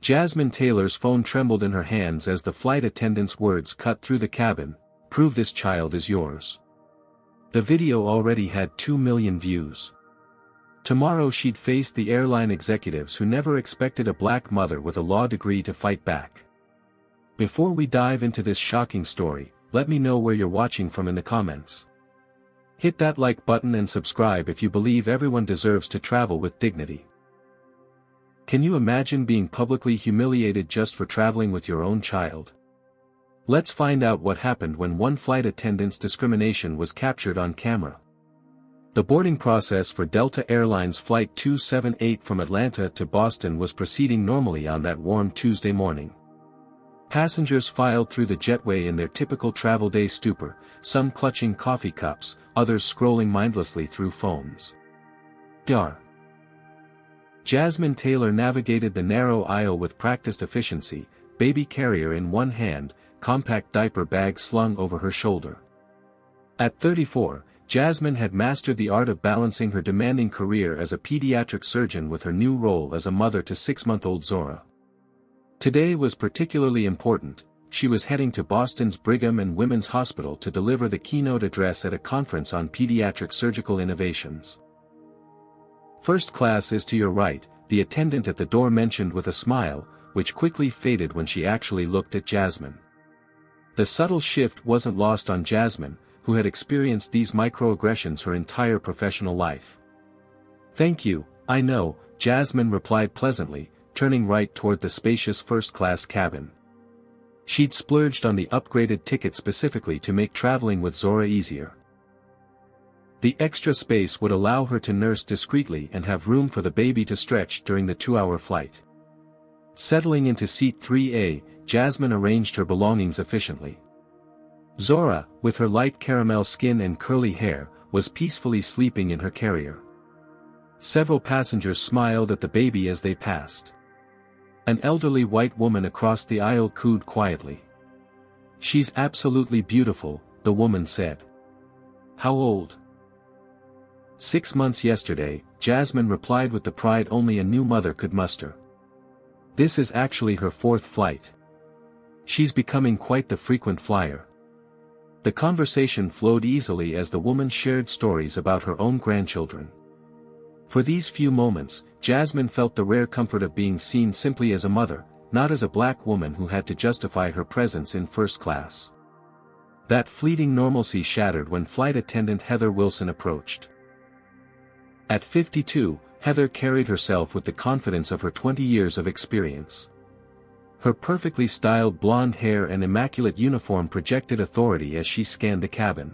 Jasmine Taylor's phone trembled in her hands as the flight attendant's words cut through the cabin, "Prove this child is yours." The video already had 2 million views. Tomorrow she'd face the airline executives who never expected a black mother with a law degree to fight back. Before we dive into this shocking story, let me know where you're watching from in the comments. Hit that like button and subscribe if you believe everyone deserves to travel with dignity. Can you imagine being publicly humiliated just for traveling with your own child? Let's find out what happened when one flight attendant's discrimination was captured on camera. The boarding process for Delta Airlines Flight 278 from Atlanta to Boston was proceeding normally on that warm Tuesday morning. Passengers filed through the jetway in their typical travel day stupor, some clutching coffee cups, others scrolling mindlessly through phones. Jasmine Taylor navigated the narrow aisle with practiced efficiency, baby carrier in one hand, compact diaper bag slung over her shoulder. At 34, Jasmine had mastered the art of balancing her demanding career as a pediatric surgeon with her new role as a mother to 6-month-old Zora. Today was particularly important. She was heading to Boston's Brigham and Women's Hospital to deliver the keynote address at a conference on pediatric surgical innovations. "First class is to your right," the attendant at the door mentioned with a smile, which quickly faded when she actually looked at Jasmine. The subtle shift wasn't lost on Jasmine, who had experienced these microaggressions her entire professional life. "Thank you, I know," Jasmine replied pleasantly, turning right toward the spacious first-class cabin. She'd splurged on the upgraded ticket specifically to make traveling with Zora easier. The extra space would allow her to nurse discreetly and have room for the baby to stretch during the 2-hour flight. Settling into seat 3A, Jasmine arranged her belongings efficiently. Zora, with her light caramel skin and curly hair, was peacefully sleeping in her carrier. Several passengers smiled at the baby as they passed. An elderly white woman across the aisle cooed quietly. "She's absolutely beautiful," the woman said. "How old?" 6 months yesterday, Jasmine replied with the pride only a new mother could muster. This is actually her 4th flight. She's becoming quite the frequent flyer. The conversation flowed easily as the woman shared stories about her own grandchildren. For these few moments, Jasmine felt the rare comfort of being seen simply as a mother, not as a black woman who had to justify her presence in first class. That fleeting normalcy shattered when flight attendant Heather Wilson approached. At 52, Heather carried herself with the confidence of her 20 years of experience. Her perfectly styled blonde hair and immaculate uniform projected authority as she scanned the cabin.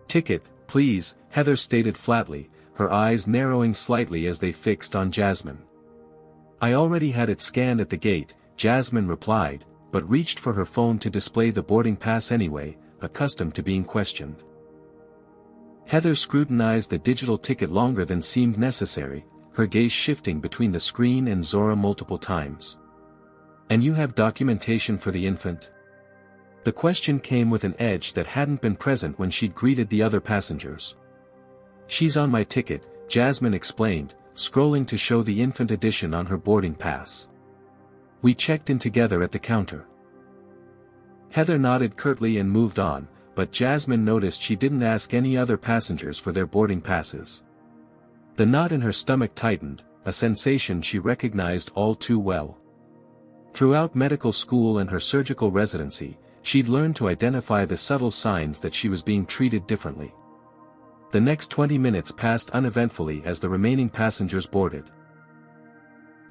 "Ticket, please," Heather stated flatly, her eyes narrowing slightly as they fixed on Jasmine. "I already had it scanned at the gate," Jasmine replied, but reached for her phone to display the boarding pass anyway, accustomed to being questioned. Heather scrutinized the digital ticket longer than seemed necessary, her gaze shifting between the screen and Zora multiple times. "And you have documentation for the infant?" The question came with an edge that hadn't been present when she'd greeted the other passengers. "She's on my ticket," Jasmine explained, scrolling to show the infant edition on her boarding pass. "We checked in together at the counter." Heather nodded curtly and moved on, but Jasmine noticed she didn't ask any other passengers for their boarding passes. The knot in her stomach tightened, a sensation she recognized all too well. Throughout medical school and her surgical residency, she'd learned to identify the subtle signs that she was being treated differently. The next 20 minutes passed uneventfully as the remaining passengers boarded.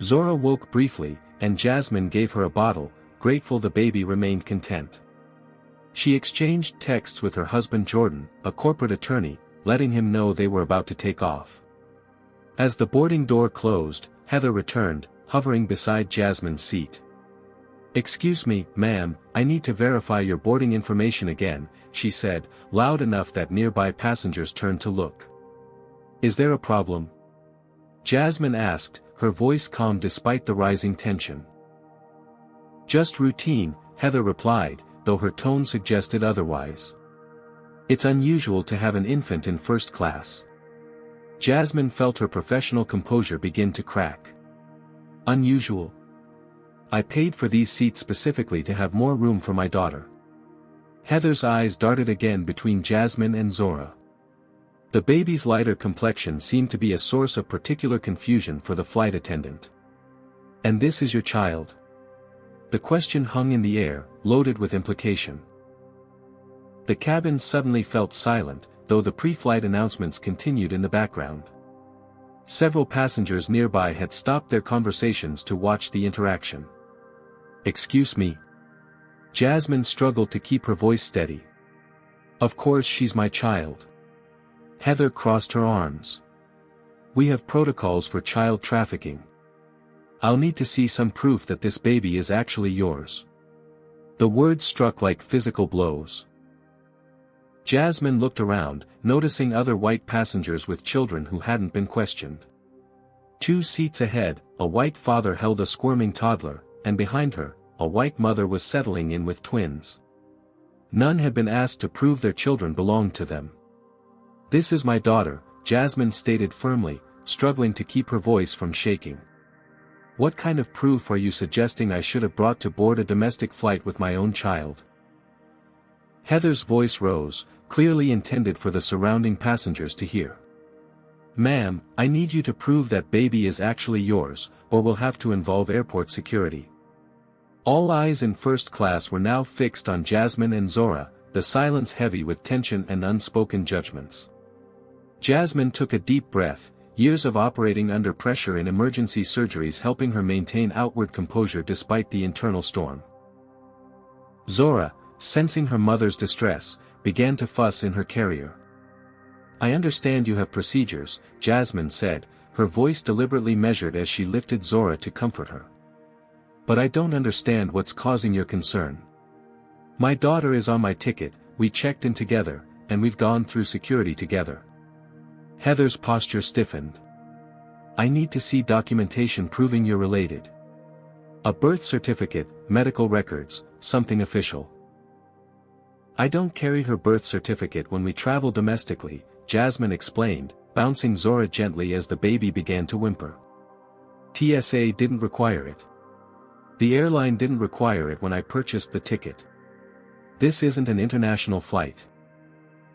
Zora woke briefly, and Jasmine gave her a bottle, grateful the baby remained content. She exchanged texts with her husband Jordan, a corporate attorney, letting him know they were about to take off. As the boarding door closed, Heather returned, hovering beside Jasmine's seat. "Excuse me, ma'am, I need to verify your boarding information again," she said, loud enough that nearby passengers turned to look. "Is there a problem?" Jasmine asked, her voice calm despite the rising tension. "Just routine," Heather replied, though her tone suggested otherwise. "It's unusual to have an infant in first class." Jasmine felt her professional composure begin to crack. "Unusual?" I paid for these seats specifically to have more room for my daughter. Heather's eyes darted again between Jasmine and Zora. The baby's lighter complexion seemed to be a source of particular confusion for the flight attendant. And this is your child? The question hung in the air, loaded with implication. The cabin suddenly felt silent, though the pre-flight announcements continued in the background. Several passengers nearby had stopped their conversations to watch the interaction. Excuse me. Jasmine struggled to keep her voice steady. Of course she's my child. Heather crossed her arms. We have protocols for child trafficking. I'll need to see some proof that this baby is actually yours. The words struck like physical blows. Jasmine looked around, noticing other white passengers with children who hadn't been questioned. 2 seats ahead, a white father held a squirming toddler, and behind her, a white mother was settling in with twins. None had been asked to prove their children belonged to them. This is my daughter, Jasmine stated firmly, struggling to keep her voice from shaking. What kind of proof are you suggesting I should have brought to board a domestic flight with my own child? Heather's voice rose, clearly intended for the surrounding passengers to hear. Ma'am, I need you to prove that baby is actually yours, or we'll have to involve airport security. All eyes in first class were now fixed on Jasmine and Zora, the silence heavy with tension and unspoken judgments. Jasmine took a deep breath, years of operating under pressure in emergency surgeries helping her maintain outward composure despite the internal storm. Zora, sensing her mother's distress, began to fuss in her carrier. I understand you have procedures, Jasmine said, her voice deliberately measured as she lifted Zora to comfort her. But I don't understand what's causing your concern. My daughter is on my ticket, we checked in together, and we've gone through security together. Heather's posture stiffened. I need to see documentation proving you're related. A birth certificate, medical records, something official. I don't carry her birth certificate when we travel domestically, Jasmine explained, bouncing Zora gently as the baby began to whimper. TSA didn't require it. The airline didn't require it when I purchased the ticket. This isn't an international flight.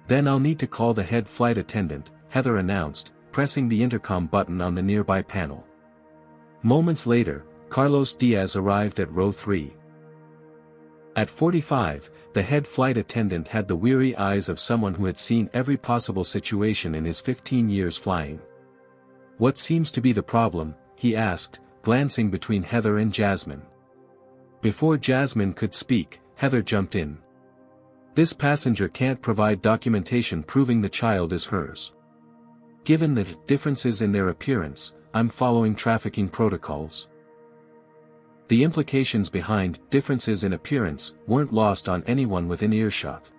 Then I'll need to call the head flight attendant, Heather announced, pressing the intercom button on the nearby panel. Moments later, Carlos Diaz arrived at row 3. At 45, the head flight attendant had the weary eyes of someone who had seen every possible situation in his 15 years flying. What seems to be the problem, he asked, glancing between Heather and Jasmine. Before Jasmine could speak, Heather jumped in. This passenger can't provide documentation proving the child is hers. Given the differences in their appearance, I'm following trafficking protocols. The implications behind differences in appearance weren't lost on anyone within earshot.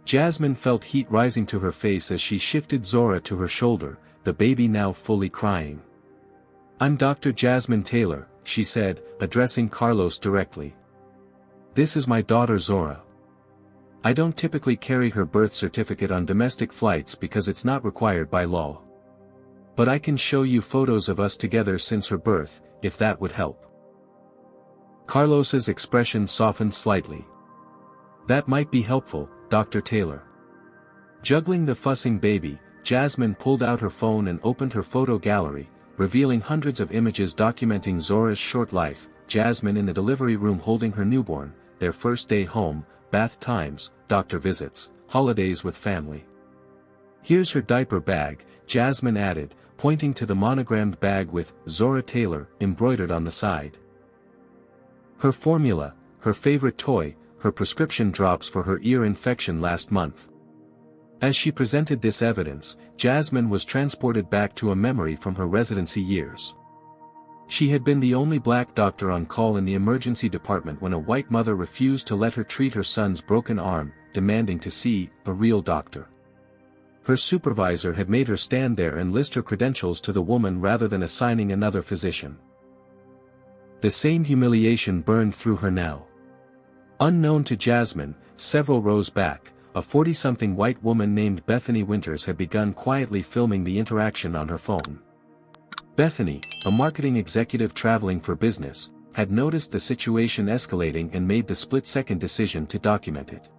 Jasmine felt heat rising to her face as she shifted Zora to her shoulder, the baby now fully crying. I'm Dr. Jasmine Taylor, she said, addressing Carlos directly. This is my daughter Zora. I don't typically carry her birth certificate on domestic flights because it's not required by law. But I can show you photos of us together since her birth, if that would help. Carlos's expression softened slightly. That might be helpful, Dr. Taylor. Juggling the fussing baby, Jasmine pulled out her phone and opened her photo gallery, revealing hundreds of images documenting Zora's short life, Jasmine in the delivery room holding her newborn, their first day home, bath times, doctor visits, holidays with family. Here's her diaper bag, Jasmine added, pointing to the monogrammed bag with Zora Taylor embroidered on the side. Her formula, her favorite toy, her prescription drops for her ear infection last month. As she presented this evidence, Jasmine was transported back to a memory from her residency years. She had been the only black doctor on call in the emergency department when a white mother refused to let her treat her son's broken arm, demanding to see a real doctor. Her supervisor had made her stand there and list her credentials to the woman rather than assigning another physician. The same humiliation burned through her now. Unknown to Jasmine, several rows back, a 40-something white woman named Bethany Winters had begun quietly filming the interaction on her phone. Bethany, a marketing executive traveling for business, had noticed the situation escalating and made the split-second decision to document it.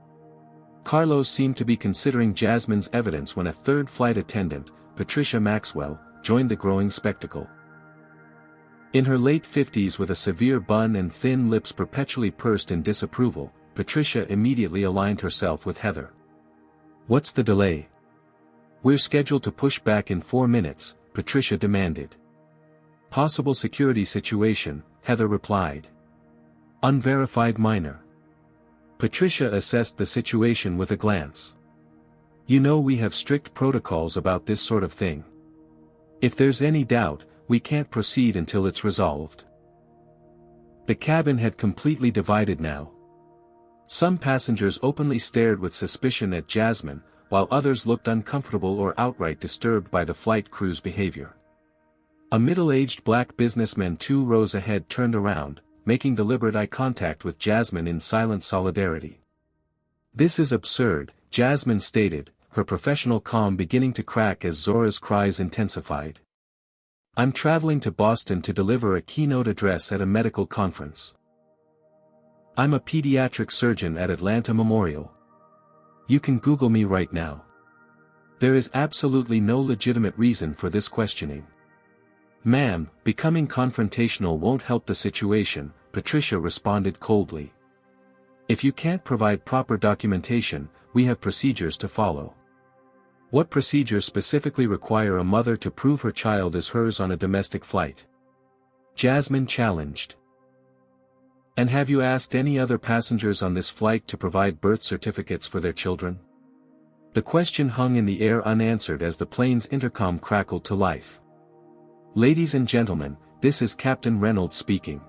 Carlos seemed to be considering Jasmine's evidence when a third flight attendant, Patricia Maxwell, joined the growing spectacle. In her late 50s with a severe bun and thin lips perpetually pursed in disapproval, Patricia immediately aligned herself with Heather. "What's the delay? We're scheduled to push back in 4 minutes," Patricia demanded. "Possible security situation," Heather replied. "Unverified minor." Patricia assessed the situation with a glance. "You know we have strict protocols about this sort of thing. If there's any doubt, we can't proceed until it's resolved." The cabin had completely divided now. Some passengers openly stared with suspicion at Jasmine, while others looked uncomfortable or outright disturbed by the flight crew's behavior. A middle-aged black businessman 2 rows ahead turned around, making deliberate eye contact with Jasmine in silent solidarity. "This is absurd," Jasmine stated, her professional calm beginning to crack as Zora's cries intensified. "I'm traveling to Boston to deliver a keynote address at a medical conference. I'm a pediatric surgeon at Atlanta Memorial. You can Google me right now. There is absolutely no legitimate reason for this questioning." "Ma'am, becoming confrontational won't help the situation," Patricia responded coldly. "If you can't provide proper documentation, we have procedures to follow." "What procedures specifically require a mother to prove her child is hers on a domestic flight?" Jasmine challenged. "And have you asked any other passengers on this flight to provide birth certificates for their children?" The question hung in the air unanswered as the plane's intercom crackled to life. "Ladies and gentlemen, this is Captain Reynolds speaking.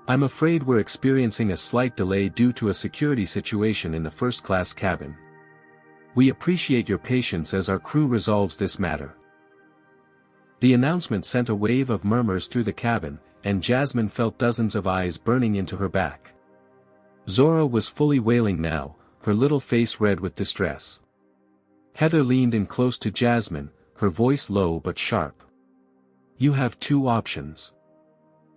I'm afraid we're experiencing a slight delay due to a security situation in the first-class cabin. We appreciate your patience as our crew resolves this matter." The announcement sent a wave of murmurs through the cabin, and Jasmine felt dozens of eyes burning into her back. Zora was fully wailing now, her little face red with distress. Heather leaned in close to Jasmine, her voice low but sharp. "You have 2 options.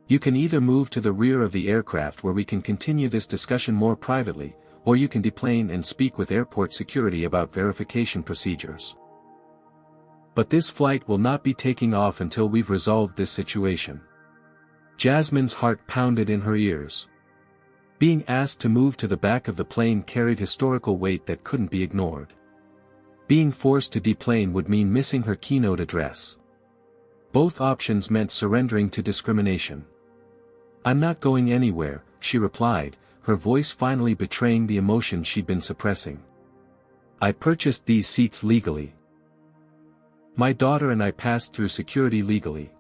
You can either move to the rear of the aircraft where we can continue this discussion more privately, or you can deplane and speak with airport security about verification procedures. But this flight will not be taking off until we've resolved this situation." Jasmine's heart pounded in her ears. Being asked to move to the back of the plane carried historical weight that couldn't be ignored. Being forced to deplane would mean missing her keynote address. Both options meant surrendering to discrimination. "I'm not going anywhere," she replied, her voice finally betraying the emotion she'd been suppressing. "I purchased these seats legally. My daughter and I passed through security legally.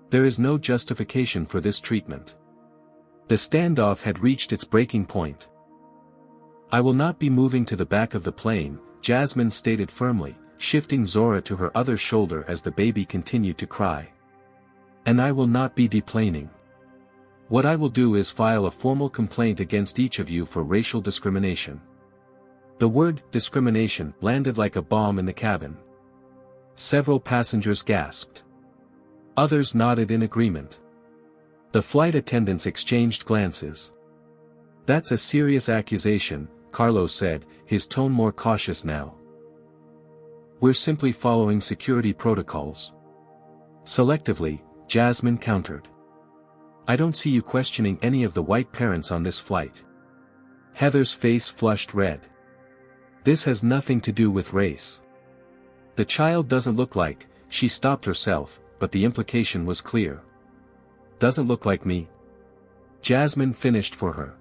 There is no justification for this treatment." The standoff had reached its breaking point. "I will not be moving to the back of the plane," Jasmine stated firmly, shifting Zora to her other shoulder as the baby continued to cry. "And I will not be deplaning. What I will do is file a formal complaint against each of you for racial discrimination." The word discrimination landed like a bomb in the cabin. Several passengers gasped. Others nodded in agreement. The flight attendants exchanged glances. "That's a serious accusation," Carlos said, his tone more cautious now. "We're simply following security protocols." Selectively, Jasmine countered. "I don't see you questioning any of the white parents on this flight." Heather's face flushed red. "This has nothing to do with race. The child doesn't look like," she stopped herself, but the implication was clear. "Doesn't look like me?" Jasmine finished for her.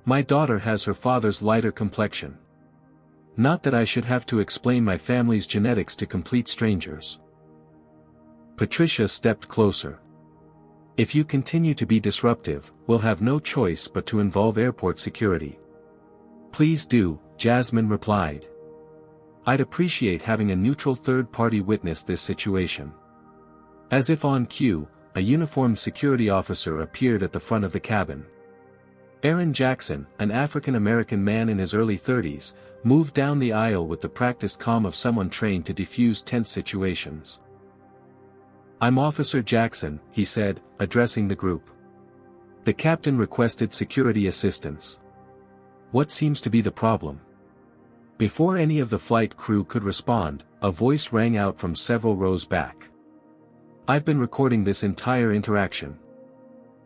"My daughter has her father's lighter complexion. Not that I should have to explain my family's genetics to complete strangers." Patricia stepped closer. "If you continue to be disruptive, we'll have no choice but to involve airport security." "Please do," Jasmine replied. "I'd appreciate having a neutral third-party witness this situation." As if on cue, a uniformed security officer appeared at the front of the cabin. Aaron Jackson, an African-American man in his early 30s, moved down the aisle with the practiced calm of someone trained to defuse tense situations. "I'm Officer Jackson," he said, addressing the group. The captain requested security assistance. What seems to be the problem? Before any of the flight crew could respond, a voice rang out from several rows back. I've been recording this entire interaction.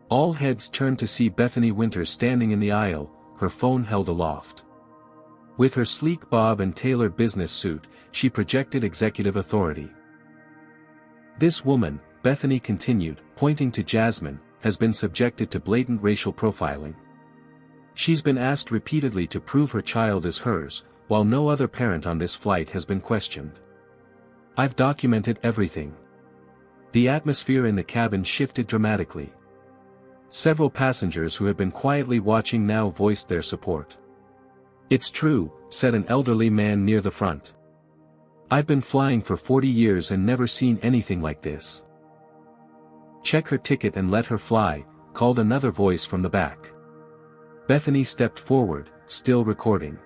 All heads turned to see Bethany Winters standing in the aisle, her phone held aloft. With her sleek bob and tailored business suit, she projected executive authority. This woman, Bethany continued, pointing to Jasmine, has been subjected to blatant racial profiling. She's been asked repeatedly to prove her child is hers, while no other parent on this flight has been questioned. I've documented everything. The atmosphere in the cabin shifted dramatically. Several passengers who had been quietly watching now voiced their support. It's true, said an elderly man near the front. I've been flying for 40 years and never seen anything like this. Check her ticket and let her fly, called another voice from the back. Bethany stepped forward, still recording.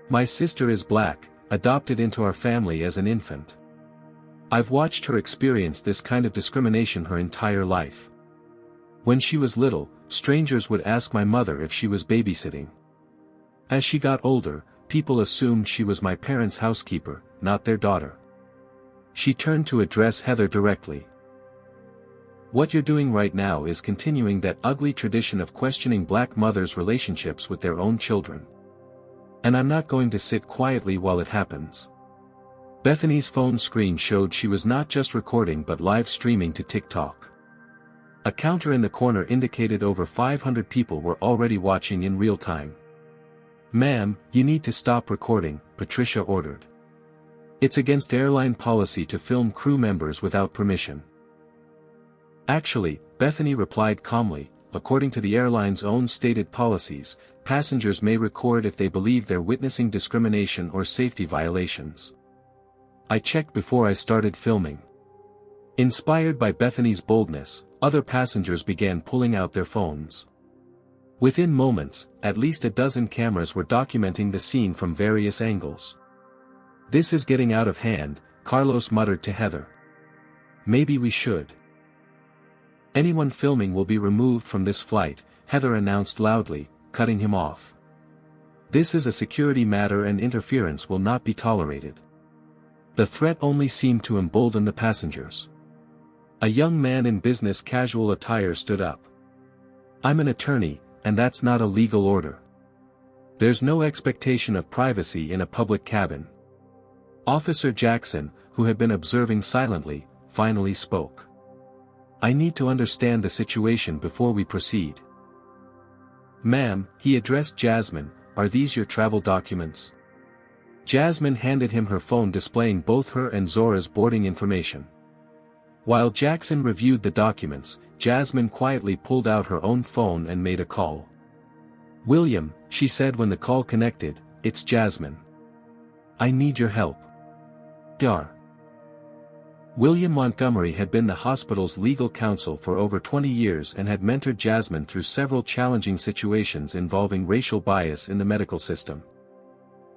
My sister is black, adopted into our family as an infant. I've watched her experience this kind of discrimination her entire life. When she was little, strangers would ask my mother if she was babysitting. As she got older, people assumed she was my parents' housekeeper, not their daughter. She turned to address Heather directly. What you're doing right now is continuing that ugly tradition of questioning black mothers' relationships with their own children. And I'm not going to sit quietly while it happens. Bethany's phone screen showed she was not just recording but live streaming to TikTok. A counter in the corner indicated over 500 people were already watching in real time. Ma'am, you need to stop recording, Patricia ordered. It's against airline policy to film crew members without permission. Actually, Bethany replied calmly, according to the airline's own stated policies, passengers may record if they believe they're witnessing discrimination or safety violations. I checked before I started filming. Inspired by Bethany's boldness, other passengers began pulling out their phones. Within moments, at least a dozen cameras were documenting the scene from various angles. This is getting out of hand, Carlos muttered to Heather. Maybe we should. Anyone filming will be removed from this flight, Heather announced loudly, cutting him off. This is a security matter and interference will not be tolerated. The threat only seemed to embolden the passengers. A young man in business casual attire stood up. I'm an attorney, and that's not a legal order. There's no expectation of privacy in a public cabin. Officer Jackson, who had been observing silently, finally spoke. I need to understand the situation before we proceed. Ma'am, he addressed Jasmine, are these your travel documents? Jasmine handed him her phone displaying both her and Zora's boarding information. While Jackson reviewed the documents, Jasmine quietly pulled out her own phone and made a call. William, she said when the call connected, it's Jasmine. I need your help. Dar. William Montgomery had been the hospital's legal counsel for over 20 years and had mentored Jasmine through several challenging situations involving racial bias in the medical system.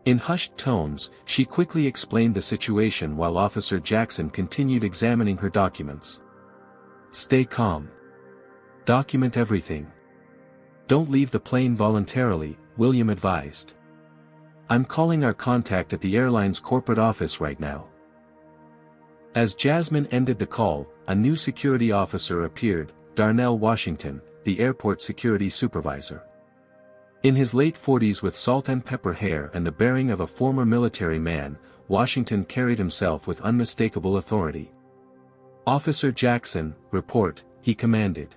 In hushed tones, she quickly explained the situation while Officer Jackson continued examining her documents. Stay calm. Document everything. Don't leave the plane voluntarily, William advised. I'm calling our contact at the airline's corporate office right now. As Jasmine ended the call, a new security officer appeared, Darnell Washington, the airport security supervisor. In his late 40s with salt and pepper hair and the bearing of a former military man, Washington carried himself with unmistakable authority. Officer Jackson, report, he commanded.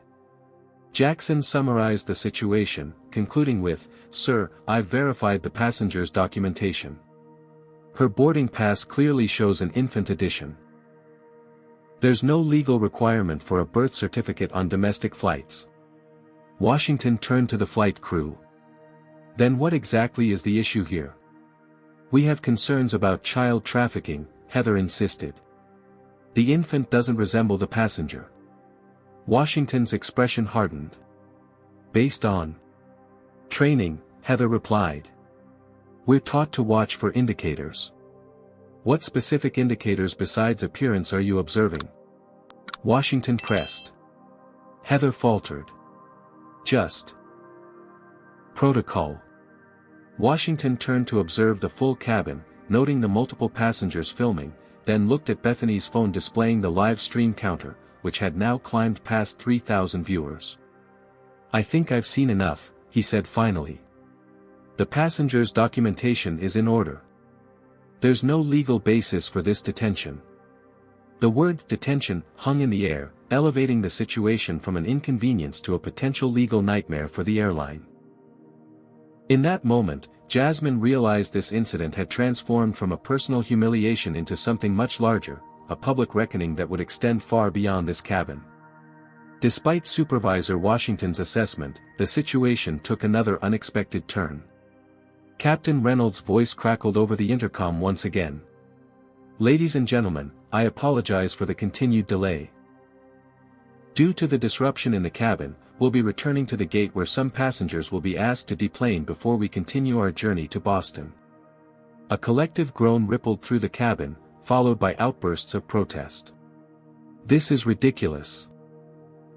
Jackson summarized the situation, concluding with, Sir, I've verified the passenger's documentation. Her boarding pass clearly shows an infant edition. There's no legal requirement for a birth certificate on domestic flights. Washington turned to the flight crew. Then what exactly is the issue here? We have concerns about child trafficking, Heather insisted. The infant doesn't resemble the passenger. Washington's expression hardened. Based on training, Heather replied. We're taught to watch for indicators. What specific indicators besides appearance are you observing? Washington pressed. Heather faltered. Just protocol. Washington turned to observe the full cabin, noting the multiple passengers filming, then looked at Bethany's phone displaying the live stream counter, which had now climbed past 3,000 viewers. "I think I've seen enough," he said finally. "The passengers' documentation is in order. There's no legal basis for this detention." The word detention hung in the air, elevating the situation from an inconvenience to a potential legal nightmare for the airline. In that moment, Jasmine realized this incident had transformed from a personal humiliation into something much larger, a public reckoning that would extend far beyond this cabin. Despite Supervisor Washington's assessment, the situation took another unexpected turn. Captain Reynolds' voice crackled over the intercom once again. "Ladies and gentlemen, I apologize for the continued delay. Due to the disruption in the cabin, we'll be returning to the gate where some passengers will be asked to deplane before we continue our journey to Boston." A collective groan rippled through the cabin, followed by outbursts of protest. "This is ridiculous.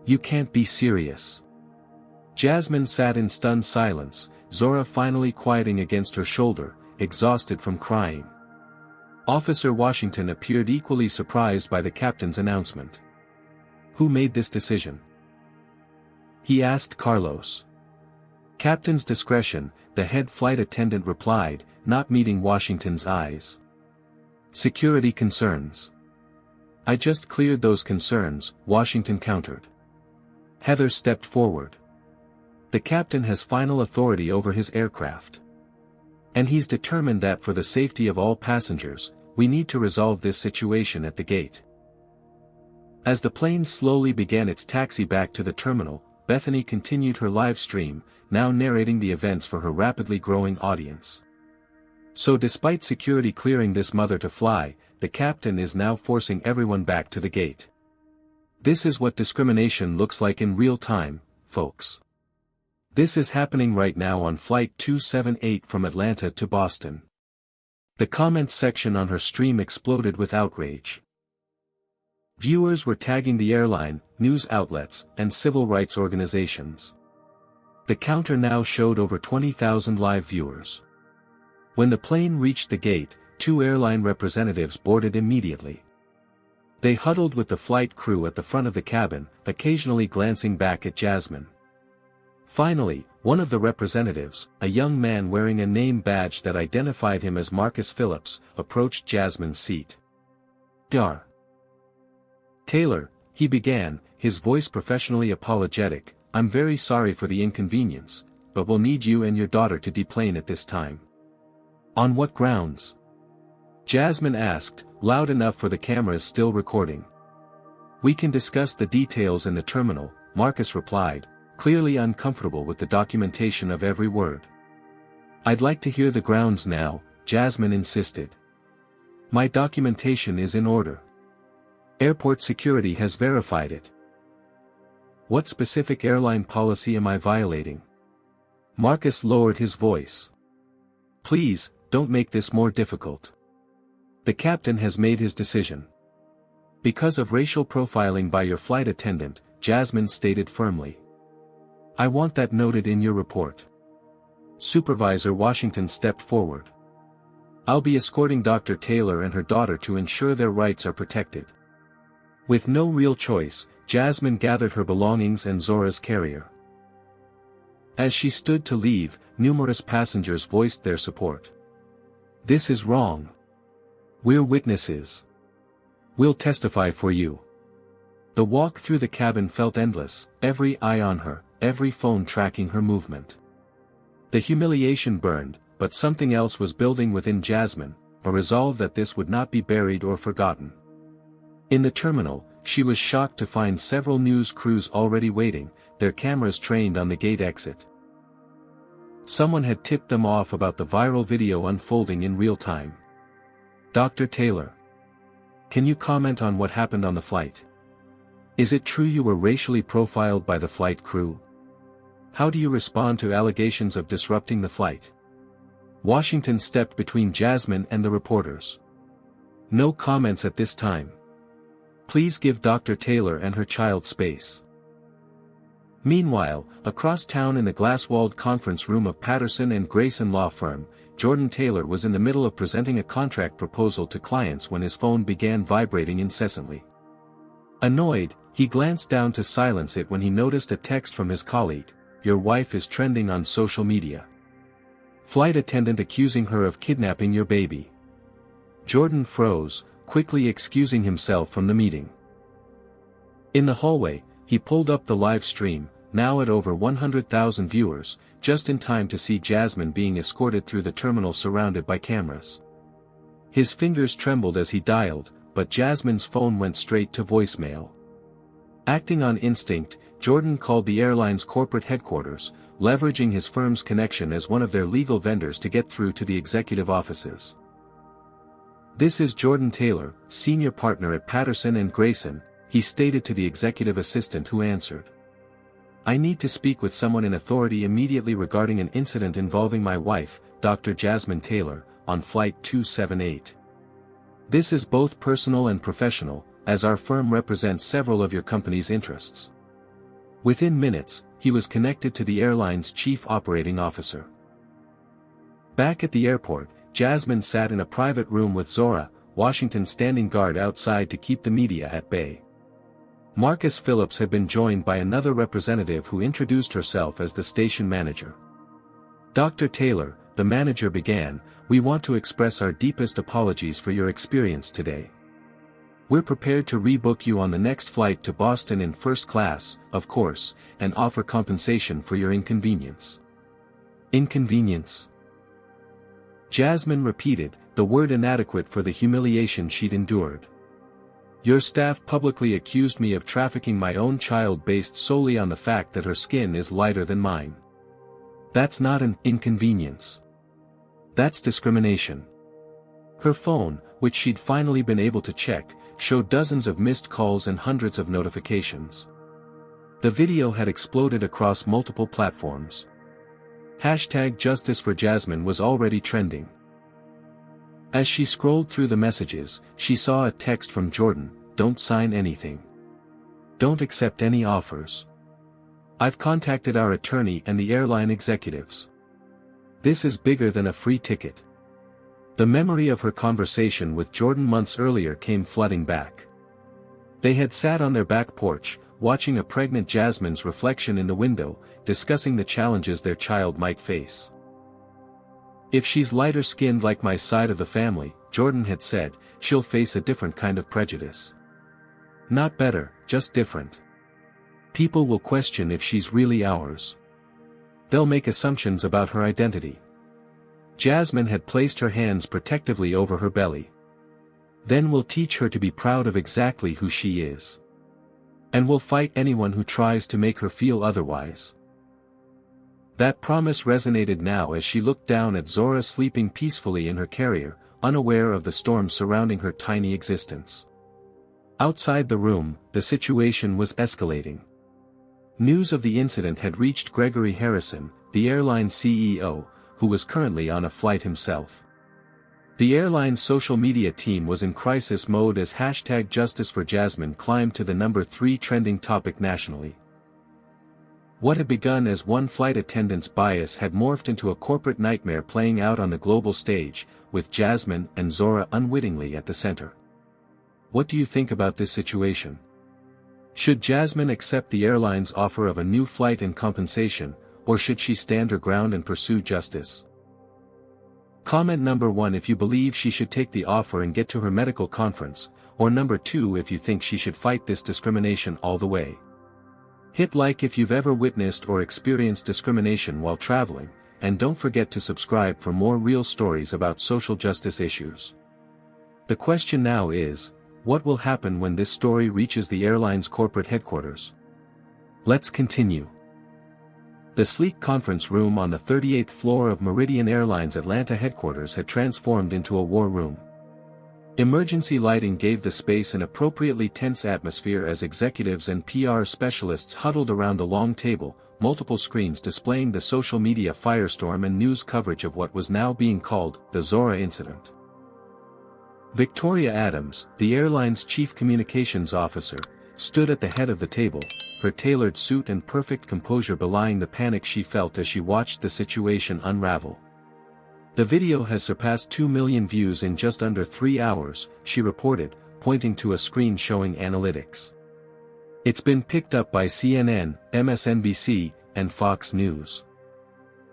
You can't be serious." Jasmine sat in stunned silence, Zora finally quieting against her shoulder, exhausted from crying. Officer Washington appeared equally surprised by the captain's announcement. "Who made this decision?" he asked Carlos. "Captain's discretion," the head flight attendant replied, not meeting Washington's eyes. "Security concerns." "I just cleared those concerns," Washington countered. Heather stepped forward. "The captain has final authority over his aircraft. And he's determined that for the safety of all passengers, we need to resolve this situation at the gate." As the plane slowly began its taxi back to the terminal, Bethany continued her live stream, now narrating the events for her rapidly growing audience. "So despite security clearing this mother to fly, the captain is now forcing everyone back to the gate. This is what discrimination looks like in real time, folks. This is happening right now on Flight 278 from Atlanta to Boston." The comments section on her stream exploded with outrage. Viewers were tagging the airline, news outlets, and civil rights organizations. The counter now showed over 20,000 live viewers. When the plane reached the gate, 2 airline representatives boarded immediately. They huddled with the flight crew at the front of the cabin, occasionally glancing back at Jasmine. Finally, one of the representatives, a young man wearing a name badge that identified him as Marcus Phillips, approached Jasmine's seat. "Dr. Taylor," he began, his voice professionally apologetic, "I'm very sorry for the inconvenience, but we'll need you and your daughter to deplane at this time." "On what grounds?" Jasmine asked, loud enough for the cameras still recording. "We can discuss the details in the terminal," Marcus replied, clearly uncomfortable with the documentation of every word. "I'd like to hear the grounds now," Jasmine insisted. "My documentation is in order. Airport security has verified it." "What specific airline policy am I violating?" Marcus lowered his voice. "Please, don't make this more difficult. The captain has made his decision. Because of racial profiling by your flight attendant," Jasmine stated firmly. "I want that noted in your report." Supervisor Washington stepped forward. "I'll be escorting Dr. Taylor and her daughter to ensure their rights are protected." With no real choice, Jasmine gathered her belongings and Zora's carrier. As she stood to leave, numerous passengers voiced their support. "This is wrong. We're witnesses. We'll testify for you." The walk through the cabin felt endless, every eye on her, every phone tracking her movement. The humiliation burned, but something else was building within Jasmine, a resolve that this would not be buried or forgotten. In the terminal, she was shocked to find several news crews already waiting, their cameras trained on the gate exit. Someone had tipped them off about the viral video unfolding in real time. "Dr. Taylor, can you comment on what happened on the flight? Is it true you were racially profiled by the flight crew? How do you respond to allegations of disrupting the flight?" Washington stepped between Jasmine and the reporters. "No comments at this time. Please give Dr. Taylor and her child space." Meanwhile, across town in the glass-walled conference room of Patterson and Grayson law firm, Jordan Taylor was in the middle of presenting a contract proposal to clients when his phone began vibrating incessantly. Annoyed, he glanced down to silence it when he noticed a text from his colleague, "Your wife is trending on social media. Flight attendant accusing her of kidnapping your baby." Jordan froze, quickly excusing himself from the meeting. In the hallway, he pulled up the live stream, now at over 100,000 viewers, just in time to see Jasmine being escorted through the terminal surrounded by cameras. His fingers trembled as he dialed, but Jasmine's phone went straight to voicemail. Acting on instinct, Jordan called the airline's corporate headquarters, leveraging his firm's connection as one of their legal vendors to get through to the executive offices. "This is Jordan Taylor, senior partner at Patterson and Grayson," he stated to the executive assistant who answered. "I need to speak with someone in authority immediately regarding an incident involving my wife, Dr. Jasmine Taylor, on Flight 278. This is both personal and professional, as our firm represents several of your company's interests." Within minutes, he was connected to the airline's chief operating officer. Back at the airport, Jasmine sat in a private room with Zora, Washington standing guard outside to keep the media at bay. Marcus Phillips had been joined by another representative who introduced herself as the station manager. "Dr. Taylor," the manager began, "we want to express our deepest apologies for your experience today. We're prepared to rebook you on the next flight to Boston in first class, of course, and offer compensation for your inconvenience." Inconvenience? Jasmine repeated, the word inadequate for the humiliation she'd endured. "Your staff publicly accused me of trafficking my own child based solely on the fact that her skin is lighter than mine. That's not an inconvenience. That's discrimination." Her phone, which she'd finally been able to check, showed dozens of missed calls and hundreds of notifications. The video had exploded across multiple platforms. #Justice for Jasmine was already trending. As she scrolled through the messages, she saw a text from Jordan, "Don't sign anything. Don't accept any offers. I've contacted our attorney and the airline executives. This is bigger than a free ticket." The memory of her conversation with Jordan months earlier came flooding back. They had sat on their back porch, watching a pregnant Jasmine's reflection in the window, discussing the challenges their child might face. "If she's lighter-skinned like my side of the family," Jordan had said, "she'll face a different kind of prejudice. Not better, just different. People will question if she's really ours. They'll make assumptions about her identity." Jasmine had placed her hands protectively over her belly. "Then we'll teach her to be proud of exactly who she is. And we'll fight anyone who tries to make her feel otherwise." That promise resonated now as she looked down at Zora sleeping peacefully in her carrier, unaware of the storm surrounding her tiny existence. Outside the room, the situation was escalating. News of the incident had reached Gregory Harrison, the airline's CEO, who was currently on a flight himself. The airline's social media team was in crisis mode as #Justice for Jasmine climbed to the number 3 trending topic nationally. What had begun as one flight attendant's bias had morphed into a corporate nightmare playing out on the global stage, with Jasmine and Zora unwittingly at the center. What do you think about this situation? Should Jasmine accept the airline's offer of a new flight and compensation, or should she stand her ground and pursue justice? Comment number 1 if you believe she should take the offer and get to her medical conference, or number 2 if you think she should fight this discrimination all the way. Hit like if you've ever witnessed or experienced discrimination while traveling, and don't forget to subscribe for more real stories about social justice issues. The question now is, what will happen when this story reaches the airline's corporate headquarters? Let's continue. The sleek conference room on the 38th floor of Meridian Airlines Atlanta headquarters had transformed into a war room. Emergency lighting gave the space an appropriately tense atmosphere as executives and PR specialists huddled around the long table, multiple screens displaying the social media firestorm and news coverage of what was now being called the Zora incident. Victoria Adams, the airline's chief communications officer, stood at the head of the table, her tailored suit and perfect composure belying the panic she felt as she watched the situation unravel. "The video has surpassed 2 million views in just under 3 hours, she reported, pointing to a screen showing analytics. "It's been picked up by CNN, MSNBC, and Fox News.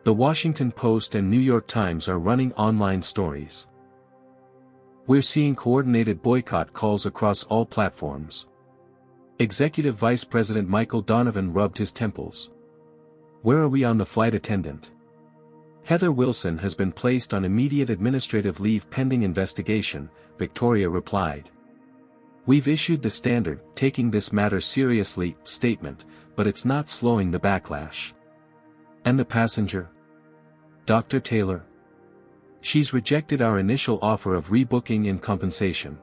The Washington Post and New York Times are running online stories. We're seeing coordinated boycott calls across all platforms." Executive Vice President Michael Donovan rubbed his temples. "Where are we on the flight attendant?" "Heather Wilson has been placed on immediate administrative leave pending investigation," Victoria replied. "We've issued the standard, taking this matter seriously, statement, but it's not slowing the backlash." "And the passenger? Dr. Taylor? She's rejected our initial offer of rebooking and compensation.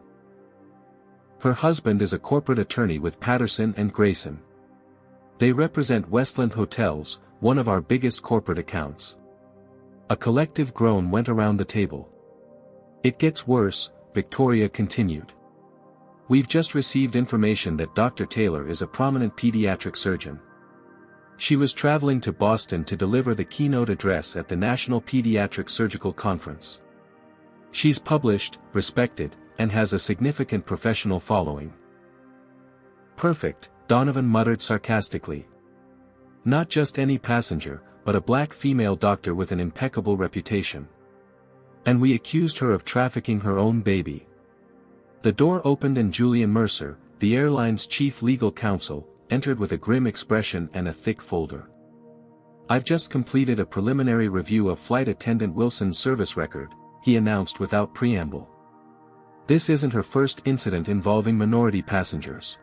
Her husband is a corporate attorney with Patterson and Grayson. They represent Westland Hotels, one of our biggest corporate accounts." A collective groan went around the table. "It gets worse," Victoria continued. "We've just received information that Dr. Taylor is a prominent pediatric surgeon. She was traveling to Boston to deliver the keynote address at the National Pediatric Surgical Conference. She's published, respected, and has a significant professional following." "Perfect," Donovan muttered sarcastically. "Not just any passenger, but a black female doctor with an impeccable reputation. And we accused her of trafficking her own baby." The door opened and Julian Mercer, the airline's chief legal counsel, entered with a grim expression and a thick folder. "I've just completed a preliminary review of Flight Attendant Wilson's service record," he announced without preamble. "This isn't her first incident involving minority passengers."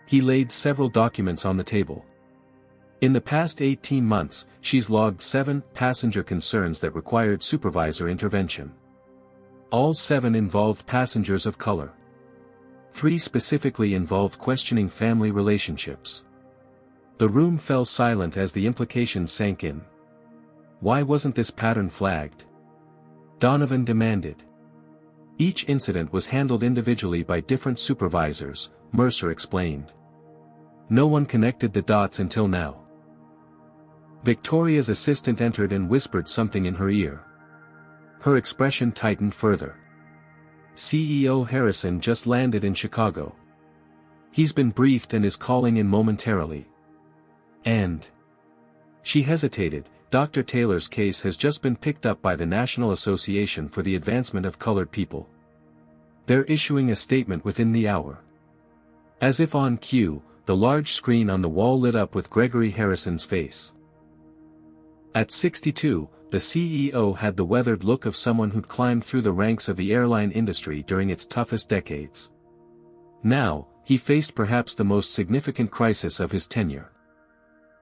He laid several documents on the table. "In the past 18 months, she's logged 7 passenger concerns that required supervisor intervention. All 7 involved passengers of color. 3 specifically involved questioning family relationships." The room fell silent as the implications sank in. "Why wasn't this pattern flagged?" Donovan demanded. "Each incident was handled individually by different supervisors," Mercer explained. "No one connected the dots until now." Victoria's assistant entered and whispered something in her ear. Her expression tightened further. "CEO Harrison just landed in Chicago. He's been briefed and is calling in momentarily. And..." She hesitated. "Dr. Taylor's case has just been picked up by the National Association for the Advancement of Colored People. They're issuing a statement within the hour." As if on cue, the large screen on the wall lit up with Gregory Harrison's face. At 62, the CEO had the weathered look of someone who'd climbed through the ranks of the airline industry during its toughest decades. Now, he faced perhaps the most significant crisis of his tenure.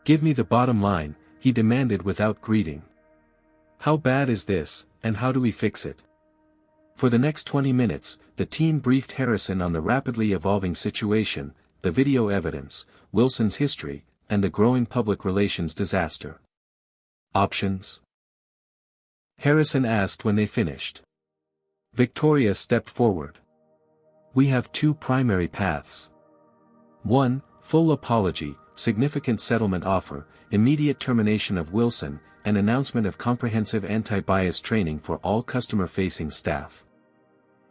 "Give me the bottom line," he demanded without greeting. "How bad is this, and how do we fix it?" For the next 20 minutes, the team briefed Harrison on the rapidly evolving situation, the video evidence, Wilson's history, and the growing public relations disaster. "Options?" Harrison asked when they finished. Victoria stepped forward. "We have 2 primary paths. 1, full apology, significant settlement offer, immediate termination of Wilson, and announcement of comprehensive anti-bias training for all customer-facing staff.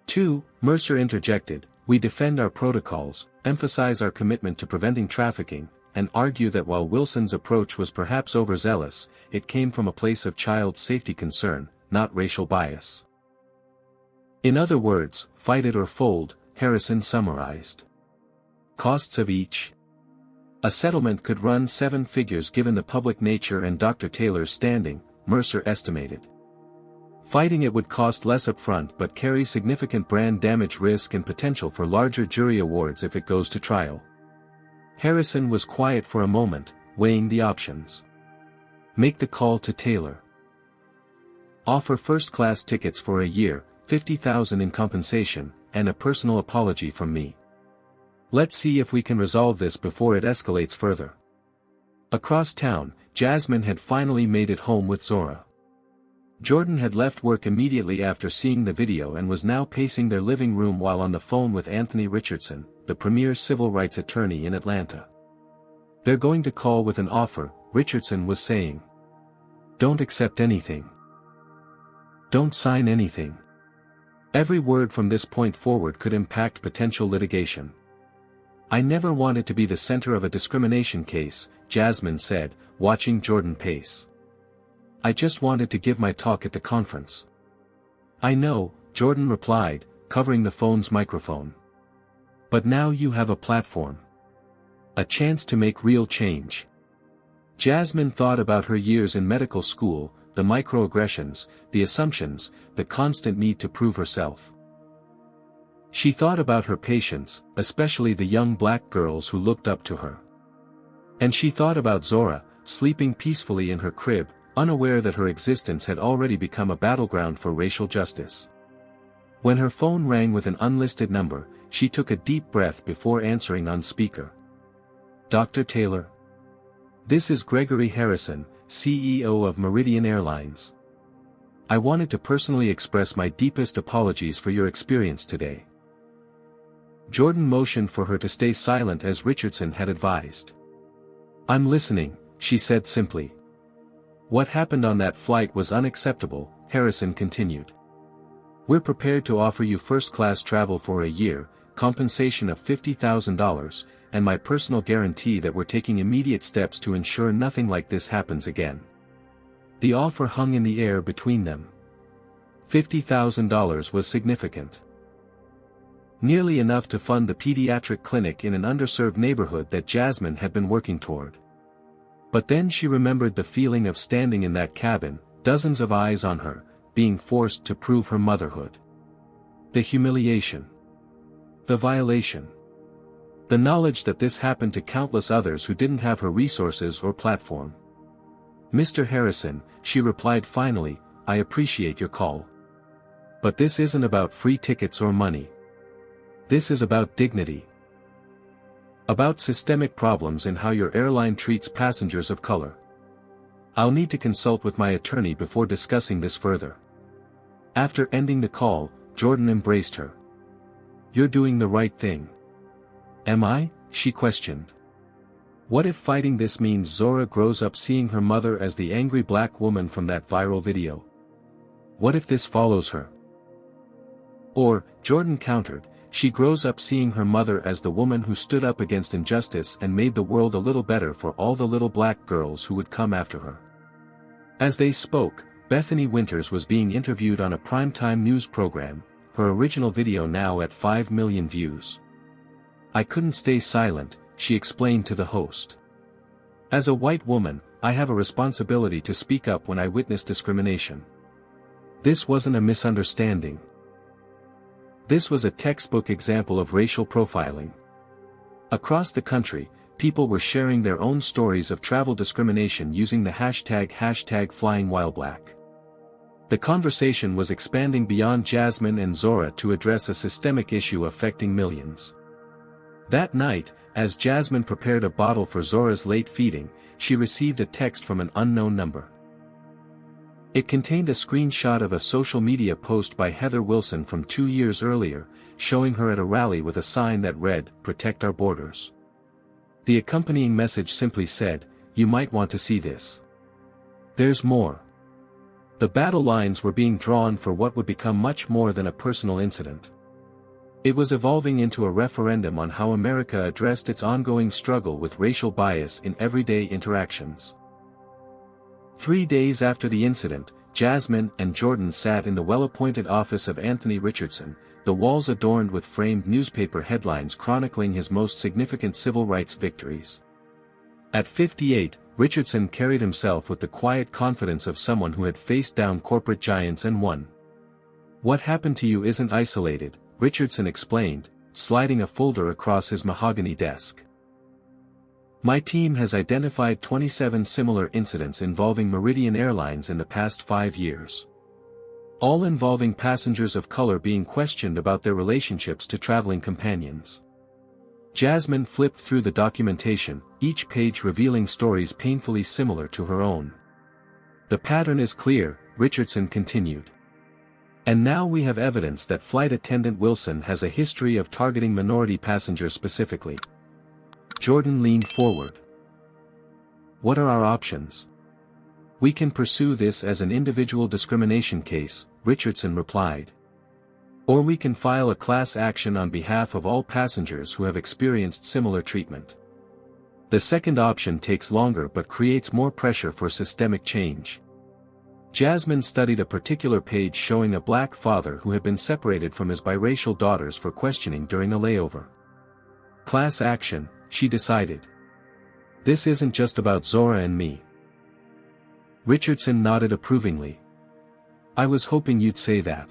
2, Mercer interjected, we defend our protocols, emphasize our commitment to preventing trafficking, and argue that while Wilson's approach was perhaps overzealous, it came from a place of child safety concern, not racial bias. In other words, fight it or fold, Harrison summarized. Costs of each. A settlement could run 7 figures given the public nature and Dr. Taylor's standing, Mercer estimated. Fighting it would cost less upfront but carry significant brand damage risk and potential for larger jury awards if it goes to trial. Harrison was quiet for a moment, weighing the options. Make the call to Taylor. Offer first-class tickets for a year, $50,000 in compensation, and a personal apology from me. Let's see if we can resolve this before it escalates further. Across town, Jasmine had finally made it home with Zora. Jordan had left work immediately after seeing the video and was now pacing their living room while on the phone with Anthony Richardson, the premier civil rights attorney in Atlanta. "They're going to call with an offer," Richardson was saying. "Don't accept anything. Don't sign anything. Every word from this point forward could impact potential litigation." "I never wanted to be the center of a discrimination case," Jasmine said, watching Jordan pace. "I just wanted to give my talk at the conference." "I know," Jordan replied, covering the phone's microphone. "But now you have a platform. A chance to make real change." Jasmine thought about her years in medical school, the microaggressions, the assumptions, the constant need to prove herself. She thought about her patients, especially the young black girls who looked up to her. And she thought about Zora, sleeping peacefully in her crib, unaware that her existence had already become a battleground for racial justice. When her phone rang with an unlisted number, she took a deep breath before answering on speaker. "Dr. Taylor? This is Gregory Harrison, CEO of Meridian Airlines. I wanted to personally express my deepest apologies for your experience today." Jordan motioned for her to stay silent as Richardson had advised. "I'm listening," she said simply. "What happened on that flight was unacceptable," Harrison continued. "We're prepared to offer you first-class travel for a year, compensation of $50,000, and my personal guarantee that we're taking immediate steps to ensure nothing like this happens again." The offer hung in the air between them. $50,000 was significant. Nearly enough to fund the pediatric clinic in an underserved neighborhood that Jasmine had been working toward. But then she remembered the feeling of standing in that cabin, dozens of eyes on her, being forced to prove her motherhood. The humiliation. The violation. The knowledge that this happened to countless others who didn't have her resources or platform. "Mr. Harrison," she replied finally, "I appreciate your call. But this isn't about free tickets or money. This is about dignity. About systemic problems in how your airline treats passengers of color. I'll need to consult with my attorney before discussing this further." After ending the call, Jordan embraced her. "You're doing the right thing." "Am I?" she questioned. "What if fighting this means Zora grows up seeing her mother as the angry black woman from that viral video? What if this follows her?" Or, Jordan countered, she grows up seeing her mother as the woman who stood up against injustice and made the world a little better for all the little black girls who would come after her. As they spoke, Bethany Winters was being interviewed on a primetime news program, her original video now at 5 million views. "I couldn't stay silent," she explained to the host. "As a white woman, I have a responsibility to speak up when I witness discrimination. This wasn't a misunderstanding. This was a textbook example of racial profiling." Across the country, people were sharing their own stories of travel discrimination using the hashtag #FlyingWhileBlack. The conversation was expanding beyond Jasmine and Zora to address a systemic issue affecting millions. That night, as Jasmine prepared a bottle for Zora's late feeding, she received a text from an unknown number. It contained a screenshot of a social media post by Heather Wilson from 2 years earlier, showing her at a rally with a sign that read, "Protect our borders." The accompanying message simply said, "You might want to see this. There's more." The battle lines were being drawn for what would become much more than a personal incident. It was evolving into a referendum on how America addressed its ongoing struggle with racial bias in everyday interactions. 3 days after the incident, Jasmine and Jordan sat in the well-appointed office of Anthony Richardson, the walls adorned with framed newspaper headlines chronicling his most significant civil rights victories. At 58, Richardson carried himself with the quiet confidence of someone who had faced down corporate giants and won. "What happened to you isn't isolated," Richardson explained, sliding a folder across his mahogany desk. "My team has identified 27 similar incidents involving Meridian Airlines in the past 5 years. All involving passengers of color being questioned about their relationships to traveling companions." Jasmine flipped through the documentation, each page revealing stories painfully similar to her own. "The pattern is clear," Richardson continued. And now we have evidence that flight attendant Wilson has a history of targeting minority passengers specifically. Jordan leaned forward. What are our options? We can pursue this as an individual discrimination case, Richardson replied. Or we can file a class action on behalf of all passengers who have experienced similar treatment. The second option takes longer but creates more pressure for systemic change. Jasmine studied a particular page showing a black father who had been separated from his biracial daughters for questioning during a layover. Class action, she decided. This isn't just about Zora and me. Richardson nodded approvingly. I was hoping you'd say that.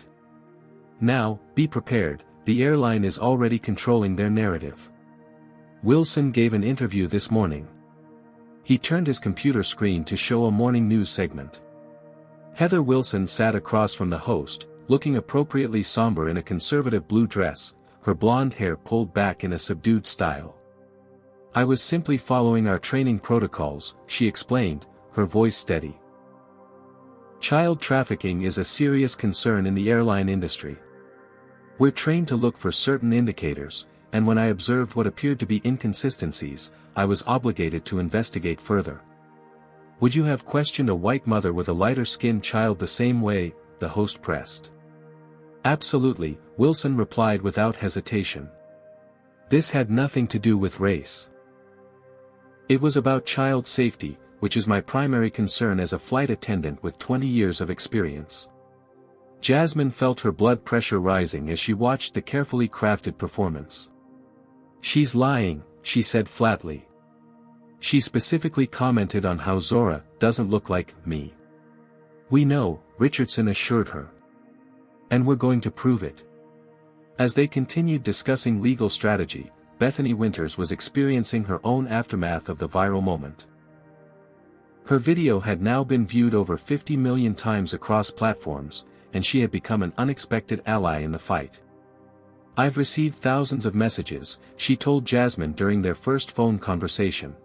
Now, be prepared, the airline is already controlling their narrative. Wilson gave an interview this morning. He turned his computer screen to show a morning news segment. Heather Wilson sat across from the host, looking appropriately somber in a conservative blue dress, her blonde hair pulled back in a subdued style. I was simply following our training protocols, she explained, her voice steady. Child trafficking is a serious concern in the airline industry. We're trained to look for certain indicators, and when I observed what appeared to be inconsistencies, I was obligated to investigate further. Would you have questioned a white mother with a lighter-skinned child the same way? The host pressed. Absolutely, Wilson replied without hesitation. This had nothing to do with race. It was about child safety, which is my primary concern as a flight attendant with 20 years of experience. Jasmine felt her blood pressure rising as she watched the carefully crafted performance. She's lying, she said flatly. She specifically commented on how Zora doesn't look like me. We know, Richardson assured her. And we're going to prove it. As they continued discussing legal strategy, Bethany Winters was experiencing her own aftermath of the viral moment. Her video had now been viewed over 50 million times across platforms, and she had become an unexpected ally in the fight. I've received thousands of messages, she told Jasmine during their first phone conversation.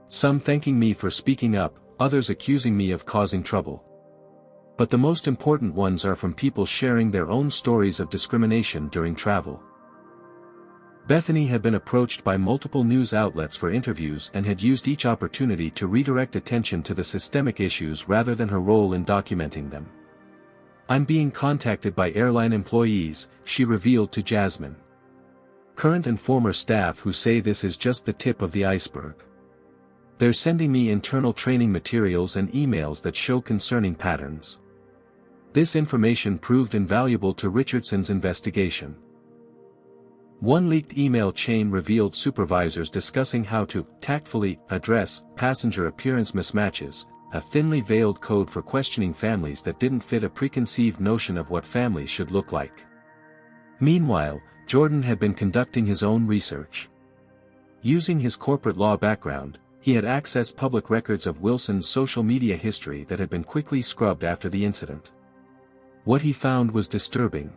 Some thanking me for speaking up, others accusing me of causing trouble. But the most important ones are from people sharing their own stories of discrimination during travel. Bethany had been approached by multiple news outlets for interviews and had used each opportunity to redirect attention to the systemic issues rather than her role in documenting them. I'm being contacted by airline employees, she revealed to Jasmine. Current and former staff who say this is just the tip of the iceberg. They're sending me internal training materials and emails that show concerning patterns. This information proved invaluable to Richardson's investigation. One leaked email chain revealed supervisors discussing how to tactfully address passenger appearance mismatches, a thinly veiled code for questioning families that didn't fit a preconceived notion of what families should look like. Meanwhile, Jordan had been conducting his own research. Using his corporate law background, he had accessed public records of Wilson's social media history that had been quickly scrubbed after the incident. What he found was disturbing.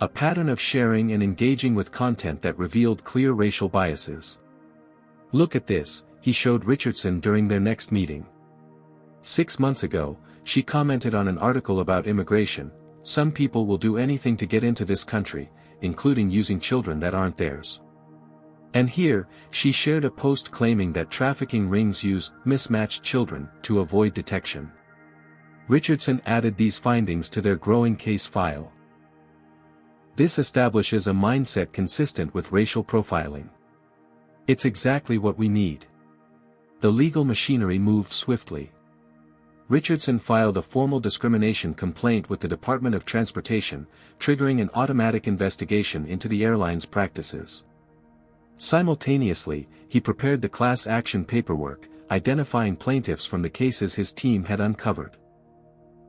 A pattern of sharing and engaging with content that revealed clear racial biases. Look at this, he showed Richardson during their next meeting. 6 months ago, she commented on an article about immigration. Some people will do anything to get into this country, including using children that aren't theirs. And here, she shared a post claiming that trafficking rings use mismatched children to avoid detection. Richardson added these findings to their growing case file. This establishes a mindset consistent with racial profiling. It's exactly what we need. The legal machinery moved swiftly. Richardson filed a formal discrimination complaint with the Department of Transportation, triggering an automatic investigation into the airline's practices. Simultaneously, he prepared the class action paperwork, identifying plaintiffs from the cases his team had uncovered.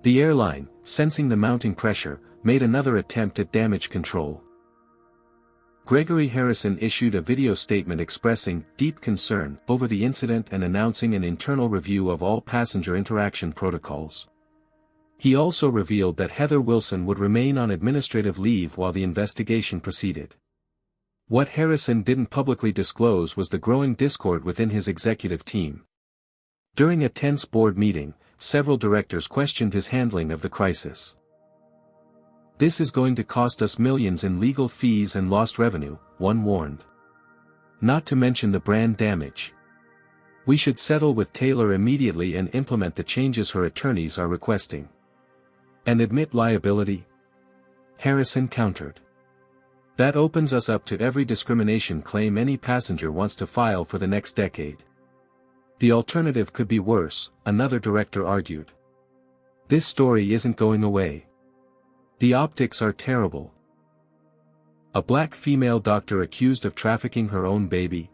The airline, sensing the mounting pressure, made another attempt at damage control. Gregory Harrison issued a video statement expressing deep concern over the incident and announcing an internal review of all passenger interaction protocols. He also revealed that Heather Wilson would remain on administrative leave while the investigation proceeded. What Harrison didn't publicly disclose was the growing discord within his executive team. During a tense board meeting, several directors questioned his handling of the crisis. "This is going to cost us millions in legal fees and lost revenue," one warned. "Not to mention the brand damage. We should settle with Taylor immediately and implement the changes her attorneys are requesting." "And admit liability?" Harrison countered. "That opens us up to every discrimination claim any passenger wants to file for the next decade." "The alternative could be worse," another director argued. "This story isn't going away. The optics are terrible. A black female doctor accused of trafficking her own baby?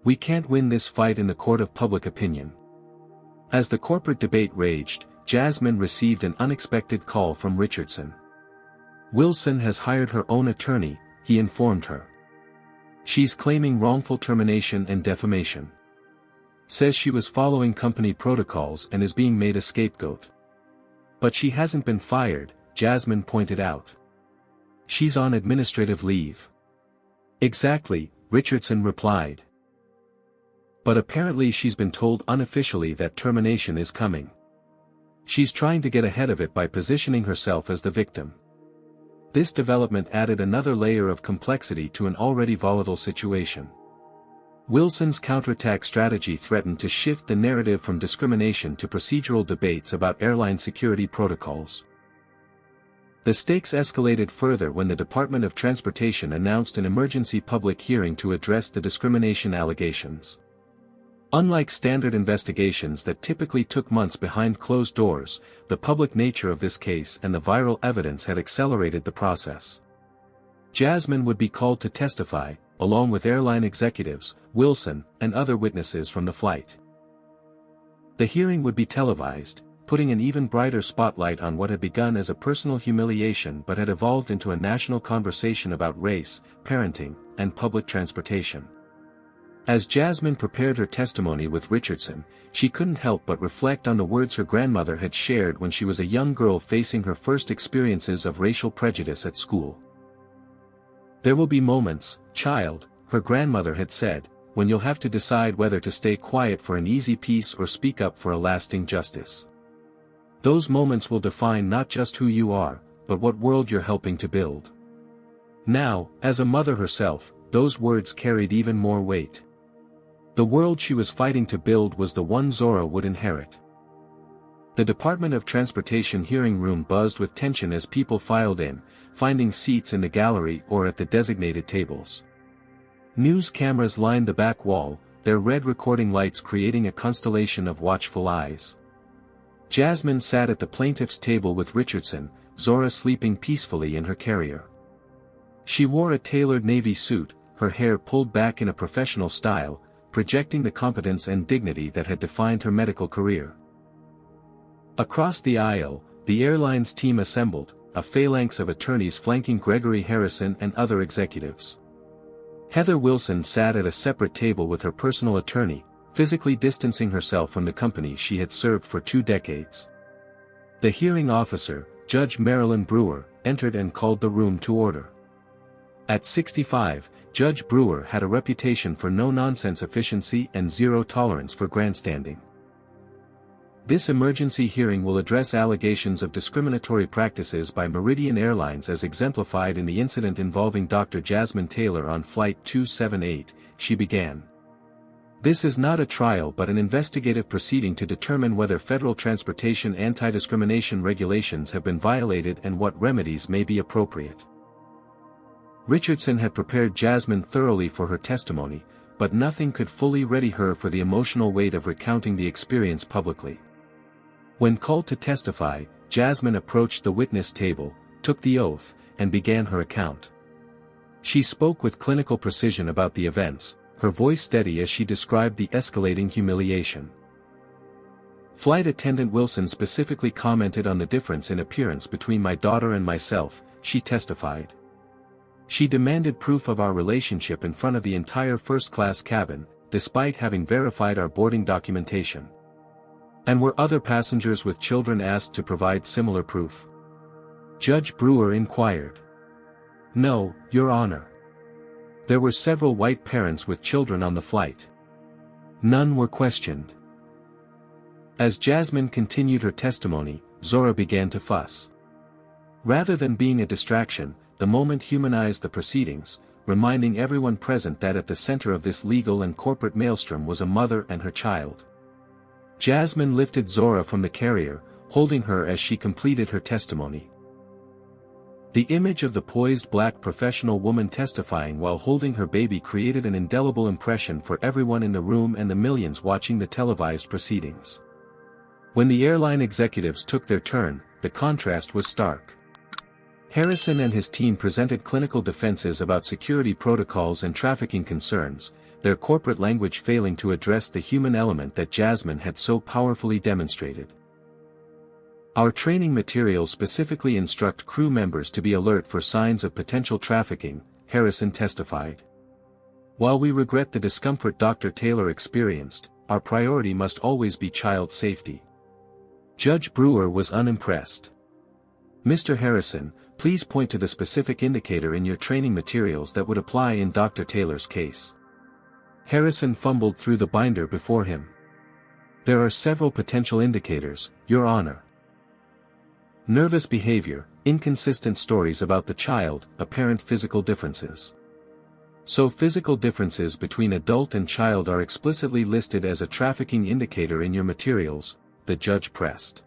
We can't win this fight in the court of public opinion." As the corporate debate raged, Jasmine received an unexpected call from Richardson. "Wilson has hired her own attorney," he informed her. "She's claiming wrongful termination and defamation. Says she was following company protocols and is being made a scapegoat. But she hasn't been fired," Jasmine pointed out. "She's on administrative leave." "Exactly," Richardson replied. "But apparently she's been told unofficially that termination is coming. She's trying to get ahead of it by positioning herself as the victim." This development added another layer of complexity to an already volatile situation. Wilson's counterattack strategy threatened to shift the narrative from discrimination to procedural debates about airline security protocols. The stakes escalated further when the Department of Transportation announced an emergency public hearing to address the discrimination allegations. Unlike standard investigations that typically took months behind closed doors, the public nature of this case and the viral evidence had accelerated the process. Jasmine would be called to testify, along with airline executives, Wilson, and other witnesses from the flight. The hearing would be televised, putting an even brighter spotlight on what had begun as a personal humiliation but had evolved into a national conversation about race, parenting, and public transportation. As Jasmine prepared her testimony with Richardson, she couldn't help but reflect on the words her grandmother had shared when she was a young girl facing her first experiences of racial prejudice at school. "There will be moments, child," her grandmother had said, "when you'll have to decide whether to stay quiet for an easy peace or speak up for a lasting justice. Those moments will define not just who you are, but what world you're helping to build." Now, as a mother herself, those words carried even more weight. The world she was fighting to build was the one Zora would inherit. The Department of Transportation hearing room buzzed with tension as people filed in, finding seats in the gallery or at the designated tables. News cameras lined the back wall, their red recording lights creating a constellation of watchful eyes. Jasmine sat at the plaintiff's table with Richardson, Zora sleeping peacefully in her carrier. She wore a tailored navy suit, her hair pulled back in a professional style, projecting the competence and dignity that had defined her medical career. Across the aisle, the airline's team assembled, a phalanx of attorneys flanking Gregory Harrison and other executives. Heather Wilson sat at a separate table with her personal attorney, physically distancing herself from the company she had served for 2 decades. The hearing officer, Judge Marilyn Brewer, entered and called the room to order. At 65, Judge Brewer had a reputation for no-nonsense efficiency and zero tolerance for grandstanding. This emergency hearing will address allegations of discriminatory practices by Meridian Airlines as exemplified in the incident involving Dr. Jasmine Taylor on Flight 278, she began. This is not a trial but an investigative proceeding to determine whether federal transportation anti-discrimination regulations have been violated and what remedies may be appropriate. Richardson had prepared Jasmine thoroughly for her testimony, but nothing could fully ready her for the emotional weight of recounting the experience publicly. When called to testify, Jasmine approached the witness table, took the oath, and began her account. She spoke with clinical precision about the events, her voice steady as she described the escalating humiliation. Flight attendant Wilson specifically commented on the difference in appearance between my daughter and myself, she testified. She demanded proof of our relationship in front of the entire first-class cabin, despite having verified our boarding documentation. And were other passengers with children asked to provide similar proof? Judge Brewer inquired. No, Your Honor. There were several white parents with children on the flight. None were questioned. As Jasmine continued her testimony, Zora began to fuss. Rather than being a distraction, the moment humanized the proceedings, reminding everyone present that at the center of this legal and corporate maelstrom was a mother and her child. Jasmine lifted Zora from the carrier, holding her as she completed her testimony. The image of the poised black professional woman testifying while holding her baby created an indelible impression for everyone in the room and the millions watching the televised proceedings. When the airline executives took their turn, the contrast was stark. Harrison and his team presented clinical defenses about security protocols and trafficking concerns, their corporate language failing to address the human element that Jasmine had so powerfully demonstrated. Our training materials specifically instruct crew members to be alert for signs of potential trafficking, Harrison testified. While we regret the discomfort Dr. Taylor experienced, our priority must always be child safety. Judge Brewer was unimpressed. Mr. Harrison, please point to the specific indicator in your training materials that would apply in Dr. Taylor's case. Harrison fumbled through the binder before him. There are several potential indicators, Your Honor. Nervous behavior, inconsistent stories about the child, apparent physical differences. So physical differences between adult and child are explicitly listed as a trafficking indicator in your materials, the judge pressed.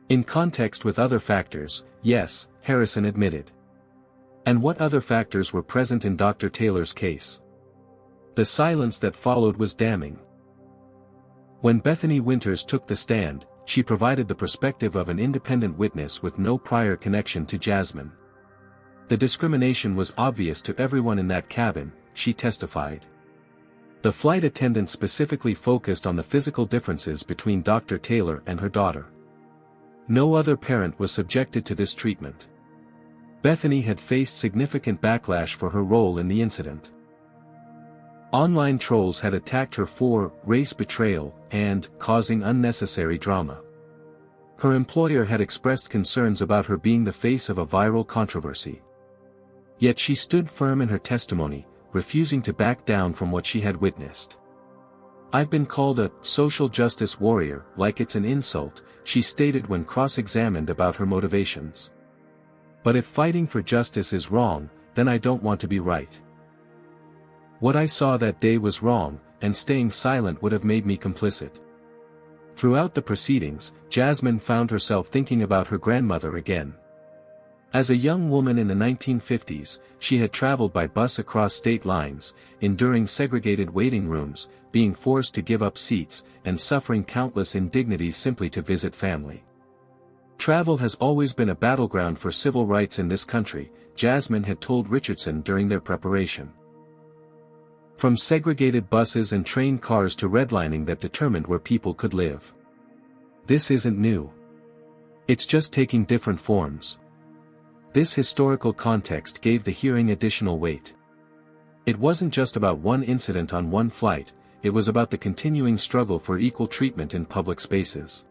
In context with other factors, yes, Harrison admitted. And what other factors were present in Dr. Taylor's case? The silence that followed was damning. When Bethany Winters took the stand, she provided the perspective of an independent witness with no prior connection to Jasmine. The discrimination was obvious to everyone in that cabin, she testified. The flight attendant specifically focused on the physical differences between Dr. Taylor and her daughter. No other parent was subjected to this treatment. Bethany had faced significant backlash for her role in the incident. Online trolls had attacked her for race betrayal and causing unnecessary drama. Her employer had expressed concerns about her being the face of a viral controversy. Yet she stood firm in her testimony, refusing to back down from what she had witnessed. I've been called a social justice warrior, like it's an insult, she stated when cross-examined about her motivations. But if fighting for justice is wrong, then I don't want to be right. What I saw that day was wrong, and staying silent would have made me complicit. Throughout the proceedings, Jasmine found herself thinking about her grandmother again. As a young woman in the 1950s, she had traveled by bus across state lines, enduring segregated waiting rooms, being forced to give up seats, and suffering countless indignities simply to visit family. Travel has always been a battleground for civil rights in this country, Jasmine had told Richardson during their preparation. From segregated buses and train cars to redlining that determined where people could live. This isn't new. It's just taking different forms. This historical context gave the hearing additional weight. It wasn't just about one incident on one flight, it was about the continuing struggle for equal treatment in public spaces.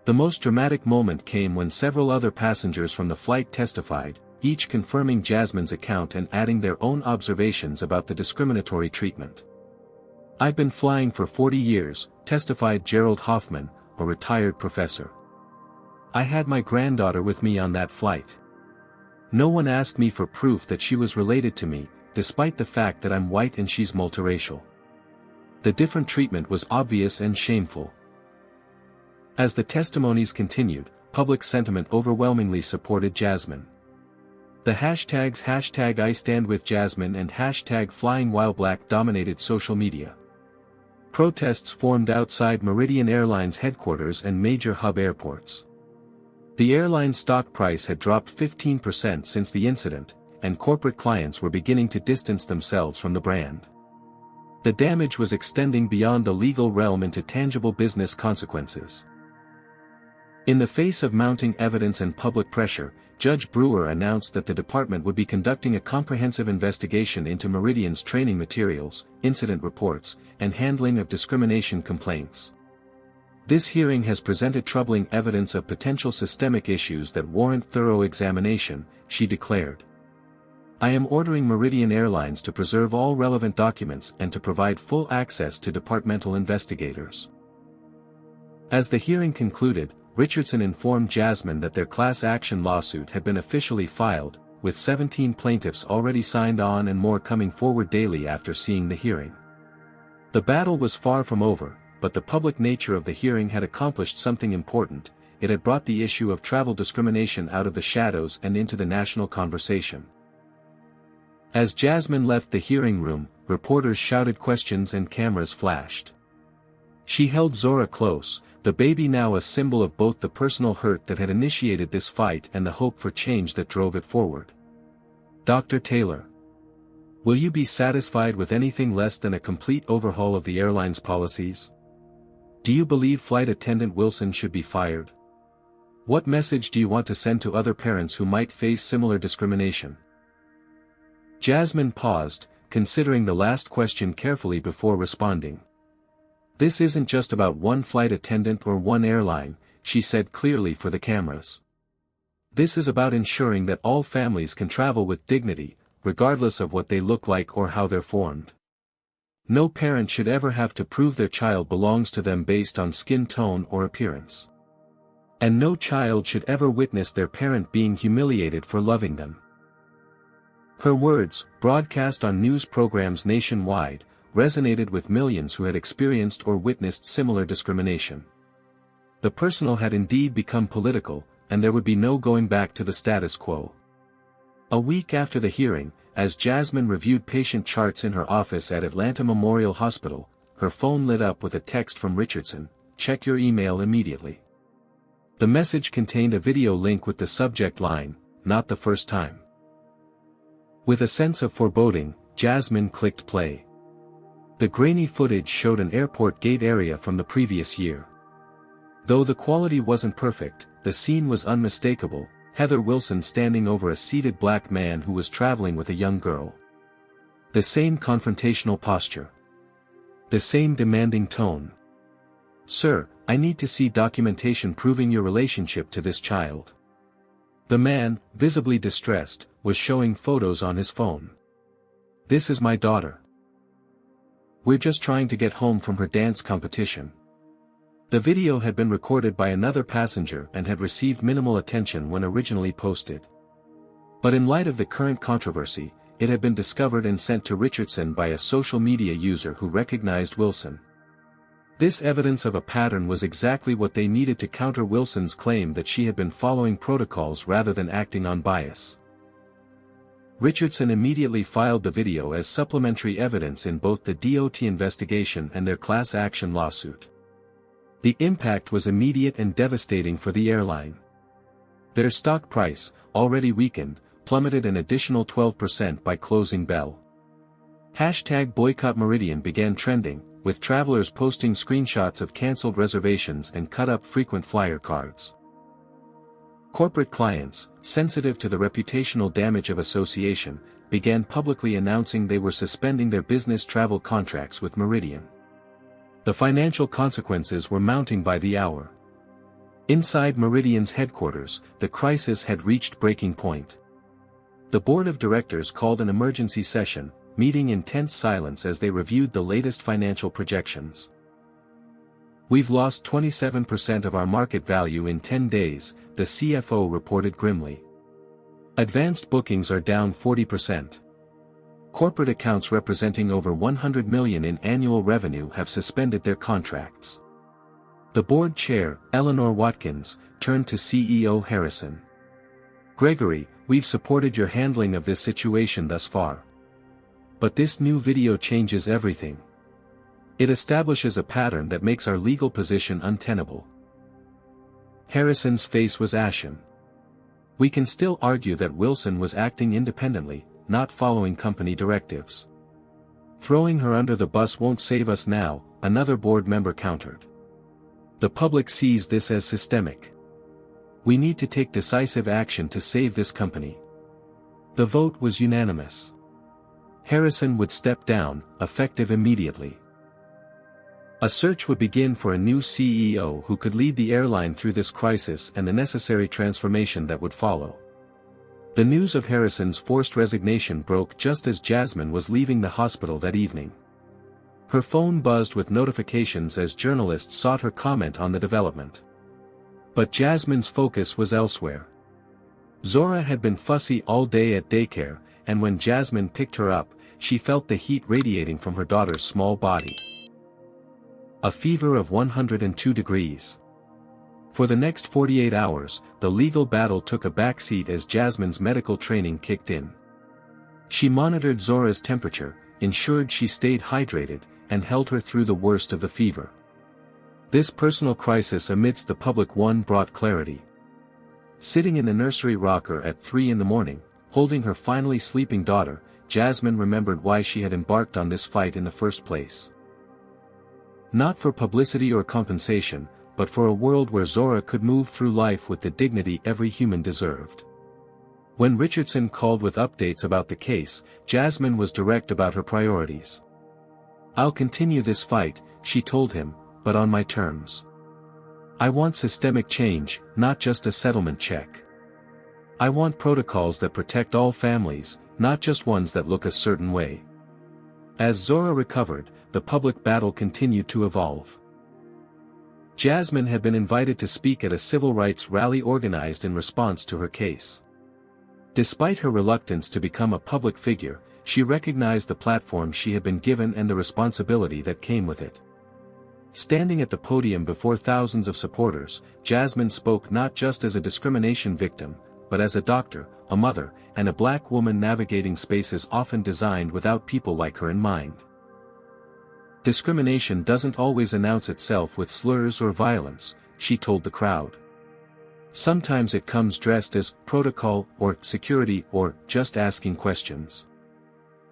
The most dramatic moment came when several other passengers from the flight testified, each confirming Jasmine's account and adding their own observations about the discriminatory treatment. I've been flying for 40 years, testified Gerald Hoffman, a retired professor. I had my granddaughter with me on that flight. No one asked me for proof that she was related to me, despite the fact that I'm white and she's multiracial. The different treatment was obvious and shameful. As the testimonies continued, public sentiment overwhelmingly supported Jasmine. The hashtags #IStandWithJasmine and #FlyingWhileBlack dominated social media. Protests formed outside Meridian Airlines headquarters and major hub airports. The airline's stock price had dropped 15% since the incident, and corporate clients were beginning to distance themselves from the brand. The damage was extending beyond the legal realm into tangible business consequences. In the face of mounting evidence and public pressure, Judge Brewer announced that the department would be conducting a comprehensive investigation into Meridian's training materials, incident reports, and handling of discrimination complaints. This hearing has presented troubling evidence of potential systemic issues that warrant thorough examination, she declared. I am ordering Meridian Airlines to preserve all relevant documents and to provide full access to departmental investigators. As the hearing concluded, Richardson informed Jasmine that their class action lawsuit had been officially filed, with 17 plaintiffs already signed on and more coming forward daily after seeing the hearing. The battle was far from over, but the public nature of the hearing had accomplished something important. It had brought the issue of travel discrimination out of the shadows and into the national conversation. As Jasmine left the hearing room, reporters shouted questions and cameras flashed. She held Zora close, the baby now a symbol of both the personal hurt that had initiated this fight and the hope for change that drove it forward. Dr. Taylor. Will you be satisfied with anything less than a complete overhaul of the airline's policies? Do you believe Flight Attendant Wilson should be fired? What message do you want to send to other parents who might face similar discrimination? Jasmine paused, considering the last question carefully before responding. This isn't just about one flight attendant or one airline, she said clearly for the cameras. This is about ensuring that all families can travel with dignity, regardless of what they look like or how they're formed. No parent should ever have to prove their child belongs to them based on skin tone or appearance. And no child should ever witness their parent being humiliated for loving them. Her words, broadcast on news programs nationwide, resonated with millions who had experienced or witnessed similar discrimination. The personal had indeed become political, and there would be no going back to the status quo. A week after the hearing, as Jasmine reviewed patient charts in her office at Atlanta Memorial Hospital, her phone lit up with a text from Richardson, "Check your email immediately." The message contained a video link with the subject line, "Not the first time." With a sense of foreboding, Jasmine clicked play. The grainy footage showed an airport gate area from the previous year. Though the quality wasn't perfect, the scene was unmistakable: Heather Wilson standing over a seated black man who was traveling with a young girl. The same confrontational posture. The same demanding tone. "Sir, I need to see documentation proving your relationship to this child." The man, visibly distressed, was showing photos on his phone. "This is my daughter. We're just trying to get home from her dance competition." The video had been recorded by another passenger and had received minimal attention when originally posted. But in light of the current controversy, it had been discovered and sent to Richardson by a social media user who recognized Wilson. This evidence of a pattern was exactly what they needed to counter Wilson's claim that she had been following protocols rather than acting on bias. Richardson immediately filed the video as supplementary evidence in both the DOT investigation and their class action lawsuit. The impact was immediate and devastating for the airline. Their stock price, already weakened, plummeted an additional 12% by closing bell. #BoycottMeridian began trending, with travelers posting screenshots of canceled reservations and cut-up frequent flyer cards. Corporate clients, sensitive to the reputational damage of association, began publicly announcing they were suspending their business travel contracts with Meridian. The financial consequences were mounting by the hour. Inside Meridian's headquarters, the crisis had reached breaking point. The board of directors called an emergency session, meeting in tense silence as they reviewed the latest financial projections. "We've lost 27% of our market value in 10 days, the CFO reported grimly. Advanced bookings are down 40%. Corporate accounts representing over $100 million in annual revenue have suspended their contracts." The board chair, Eleanor Watkins, turned to CEO Harrison. "Gregory, we've supported your handling of this situation thus far. But this new video changes everything. It establishes a pattern that makes our legal position untenable." Harrison's face was ashen. "We can still argue that Wilson was acting independently, not following company directives. Throwing her under the bus won't save us now," another board member countered. "The public sees this as systemic. We need to take decisive action to save this company." The vote was unanimous. Harrison would step down, effective immediately. A search would begin for a new CEO who could lead the airline through this crisis and the necessary transformation that would follow. The news of Harrison's forced resignation broke just as Jasmine was leaving the hospital that evening. Her phone buzzed with notifications as journalists sought her comment on the development. But Jasmine's focus was elsewhere. Zora had been fussy all day at daycare, and when Jasmine picked her up, she felt the heat radiating from her daughter's small body. A fever of 102 degrees. For the next 48 hours, the legal battle took a backseat as Jasmine's medical training kicked in. She monitored Zora's temperature, ensured she stayed hydrated, and held her through the worst of the fever. This personal crisis amidst the public one brought clarity. Sitting in the nursery rocker at 3 in the morning, holding her finally sleeping daughter, Jasmine remembered why she had embarked on this fight in the first place. Not for publicity or compensation, but for a world where Zora could move through life with the dignity every human deserved. When Richardson called with updates about the case, Jasmine was direct about her priorities. "I'll continue this fight," she told him, "but on my terms. I want systemic change, not just a settlement check. I want protocols that protect all families, not just ones that look a certain way." As Zora recovered, the public battle continued to evolve. Jasmine had been invited to speak at a civil rights rally organized in response to her case. Despite her reluctance to become a public figure, she recognized the platform she had been given and the responsibility that came with it. Standing at the podium before thousands of supporters, Jasmine spoke not just as a discrimination victim, but as a doctor, a mother, and a black woman navigating spaces often designed without people like her in mind. "Discrimination doesn't always announce itself with slurs or violence," she told the crowd. "Sometimes it comes dressed as protocol or security or just asking questions.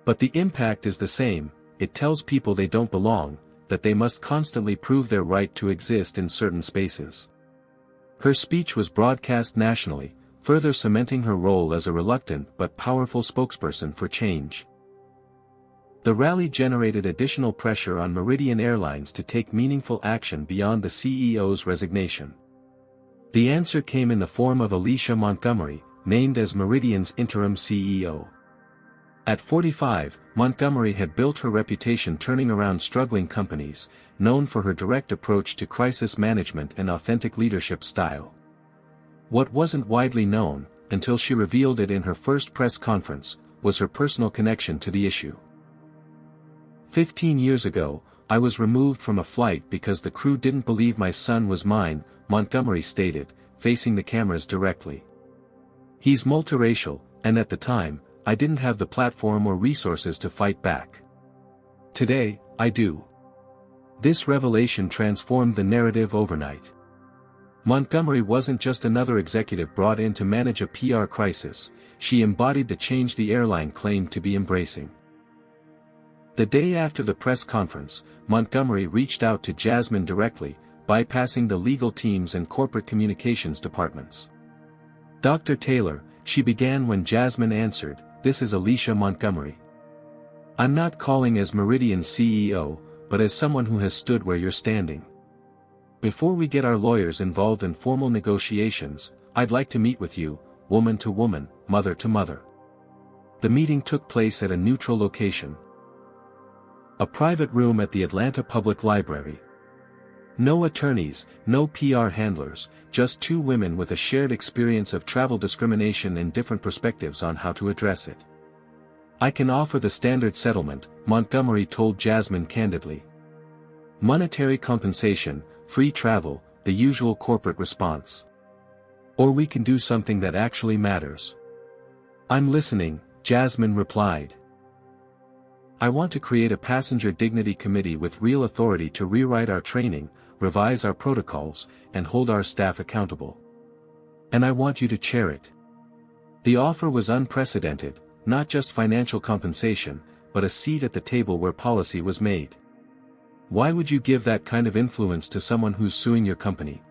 But the impact is the same. It tells people they don't belong, that they must constantly prove their right to exist in certain spaces." Her speech was broadcast nationally, further cementing her role as a reluctant but powerful spokesperson for change. The rally generated additional pressure on Meridian Airlines to take meaningful action beyond the CEO's resignation. The answer came in the form of Alicia Montgomery, named as Meridian's interim CEO. At 45, Montgomery had built her reputation turning around struggling companies, known for her direct approach to crisis management and authentic leadership style. What wasn't widely known, until she revealed it in her first press conference, was her personal connection to the issue. 15 years ago, I was removed from a flight because the crew didn't believe my son was mine, Montgomery stated, facing the cameras directly. He's multiracial, and at the time, I didn't have the platform or resources to fight back. Today, I do. This revelation transformed the narrative overnight. Montgomery wasn't just another executive brought in to manage a PR crisis, she embodied the change the airline claimed to be embracing. The day after the press conference, Montgomery reached out to Jasmine directly, bypassing the legal teams and corporate communications departments. "Dr. Taylor," she began when Jasmine answered, "This is Alicia Montgomery. I'm not calling as Meridian's CEO, but as someone who has stood where you're standing. Before we get our lawyers involved in formal negotiations, I'd like to meet with you, woman to woman, mother to mother." The meeting took place at a neutral location. A private room at the Atlanta Public Library. No attorneys, no PR handlers, just two women with a shared experience of travel discrimination and different perspectives on how to address it. "I can offer the standard settlement," Montgomery told Jasmine candidly. "Monetary compensation, free travel, the usual corporate response. Or we can do something that actually matters." "I'm listening," Jasmine replied. "I want to create a passenger dignity committee with real authority to rewrite our training, revise our protocols, and hold our staff accountable. And I want you to chair it." The offer was unprecedented, not just financial compensation, but a seat at the table where policy was made. "Why would you give that kind of influence to someone who's suing your company?"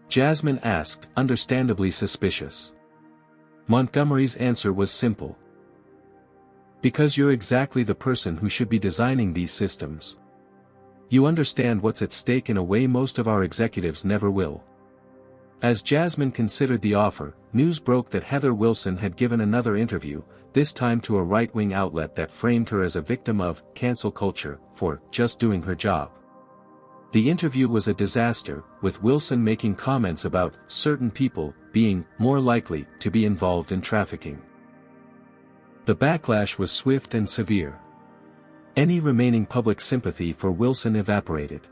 Jasmine asked, understandably suspicious. Montgomery's answer was simple. "Because you're exactly the person who should be designing these systems. You understand what's at stake in a way most of our executives never will. As Jasmine considered the offer, news broke that Heather Wilson had given another interview, this time to a right-wing outlet that framed her as a victim of cancel culture for just doing her job. The interview was a disaster, with Wilson making comments about certain people being more likely to be involved in trafficking. The backlash was swift and severe. Any remaining public sympathy for Wilson evaporated.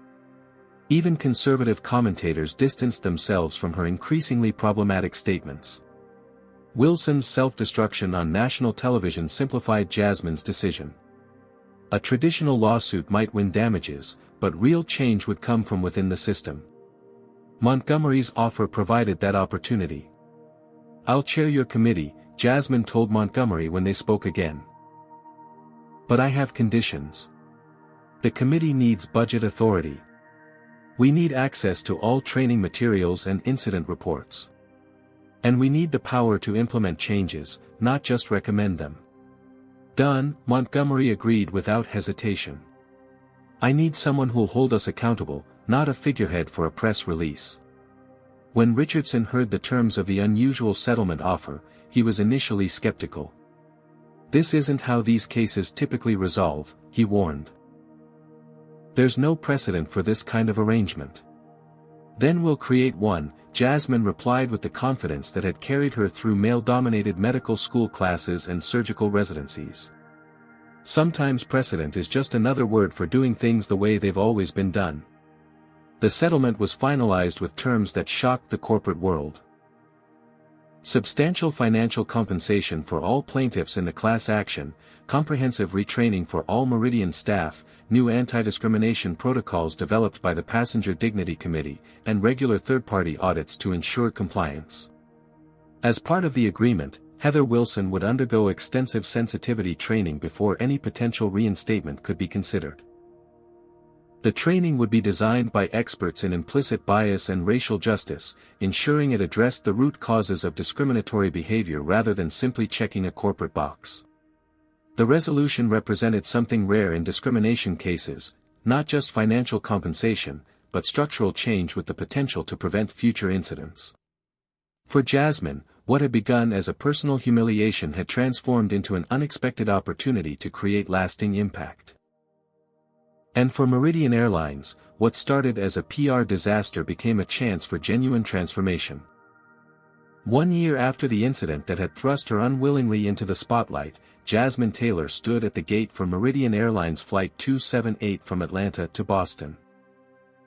Even conservative commentators distanced themselves from her increasingly problematic statements. Wilson's self-destruction on national television simplified Jasmine's decision. A traditional lawsuit might win damages, but real change would come from within the system. Montgomery's offer provided that opportunity. "I'll chair your committee," Jasmine told Montgomery when they spoke again. "But I have conditions. The committee needs budget authority. We need access to all training materials and incident reports. And we need the power to implement changes, not just recommend them." "Done," Montgomery agreed without hesitation. "I need someone who'll hold us accountable, not a figurehead for a press release." When Richardson heard the terms of the unusual settlement offer, he was initially skeptical. "This isn't how these cases typically resolve," he warned. "There's no precedent for this kind of arrangement." "Then we'll create one," Jasmine replied with the confidence that had carried her through male-dominated medical school classes and surgical residencies. Sometimes precedent is just another word for doing things the way they've always been done. The settlement was finalized with terms that shocked the corporate world. Substantial financial compensation for all plaintiffs in the class action, comprehensive retraining for all Meridian staff, new anti-discrimination protocols developed by the Passenger Dignity Committee, and regular third-party audits to ensure compliance. As part of the agreement, Heather Wilson would undergo extensive sensitivity training before any potential reinstatement could be considered. The training would be designed by experts in implicit bias and racial justice, ensuring it addressed the root causes of discriminatory behavior rather than simply checking a corporate box. The resolution represented something rare in discrimination cases, not just financial compensation, but structural change with the potential to prevent future incidents. For Jasmine, what had begun as a personal humiliation had transformed into an unexpected opportunity to create lasting impact. And for Meridian Airlines, what started as a PR disaster became a chance for genuine transformation. 1 year after the incident that had thrust her unwillingly into the spotlight, Jasmine Taylor stood at the gate for Meridian Airlines Flight 278 from Atlanta to Boston.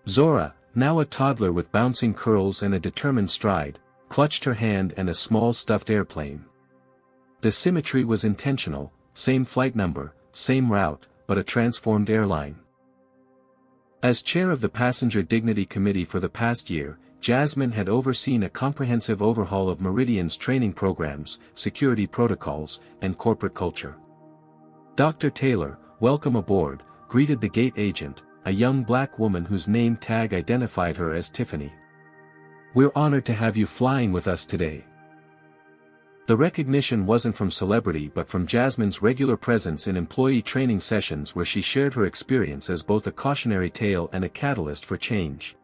Zora, now a toddler with bouncing curls and a determined stride, clutched her hand and a small stuffed airplane. The symmetry was intentional, same flight number, same route, but a transformed airline. As chair of the Passenger Dignity Committee for the past year, Jasmine had overseen a comprehensive overhaul of Meridian's training programs, security protocols, and corporate culture. Dr. Taylor, welcome aboard, greeted the gate agent, a young black woman whose name tag identified her as Tiffany. "We're honored to have you flying with us today." The recognition wasn't from celebrity but from Jasmine's regular presence in employee training sessions where she shared her experience as both a cautionary tale and a catalyst for change.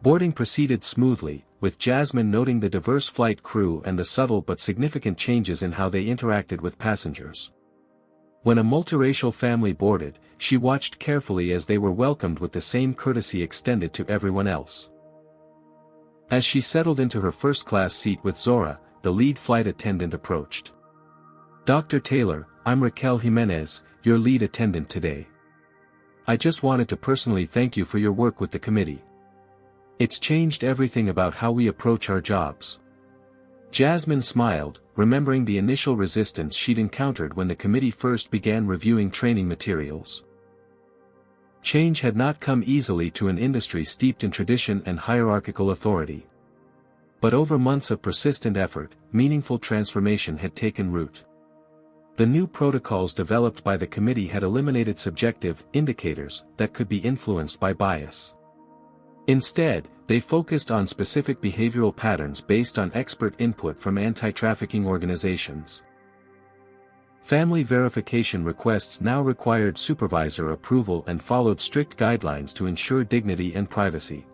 Boarding proceeded smoothly, with Jasmine noting the diverse flight crew and the subtle but significant changes in how they interacted with passengers. When a multiracial family boarded, she watched carefully as they were welcomed with the same courtesy extended to everyone else. As she settled into her first-class seat with Zora, the lead flight attendant approached. "Dr. Taylor, I'm Raquel Jimenez, your lead attendant today. I just wanted to personally thank you for your work with the committee. It's changed everything about how we approach our jobs." Jasmine smiled, remembering the initial resistance she'd encountered when the committee first began reviewing training materials. Change had not come easily to an industry steeped in tradition and hierarchical authority. But over months of persistent effort, meaningful transformation had taken root. The new protocols developed by the committee had eliminated subjective indicators that could be influenced by bias. Instead, they focused on specific behavioral patterns based on expert input from anti-trafficking organizations. Family verification requests now required supervisor approval and followed strict guidelines to ensure dignity and privacy.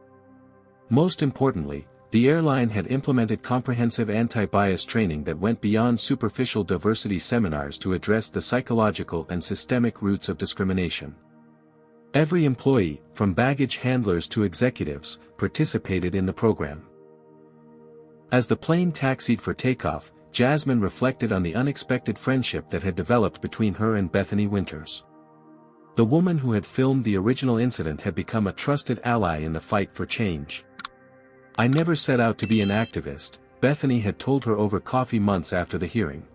Most importantly, The airline had implemented comprehensive anti-bias training that went beyond superficial diversity seminars to address the psychological and systemic roots of discrimination. Every employee, from baggage handlers to executives, participated in the program. As the plane taxied for takeoff, Jasmine reflected on the unexpected friendship that had developed between her and Bethany Winters. The woman who had filmed the original incident had become a trusted ally in the fight for change. "I never set out to be an activist," Bethany had told her over coffee months after the hearing.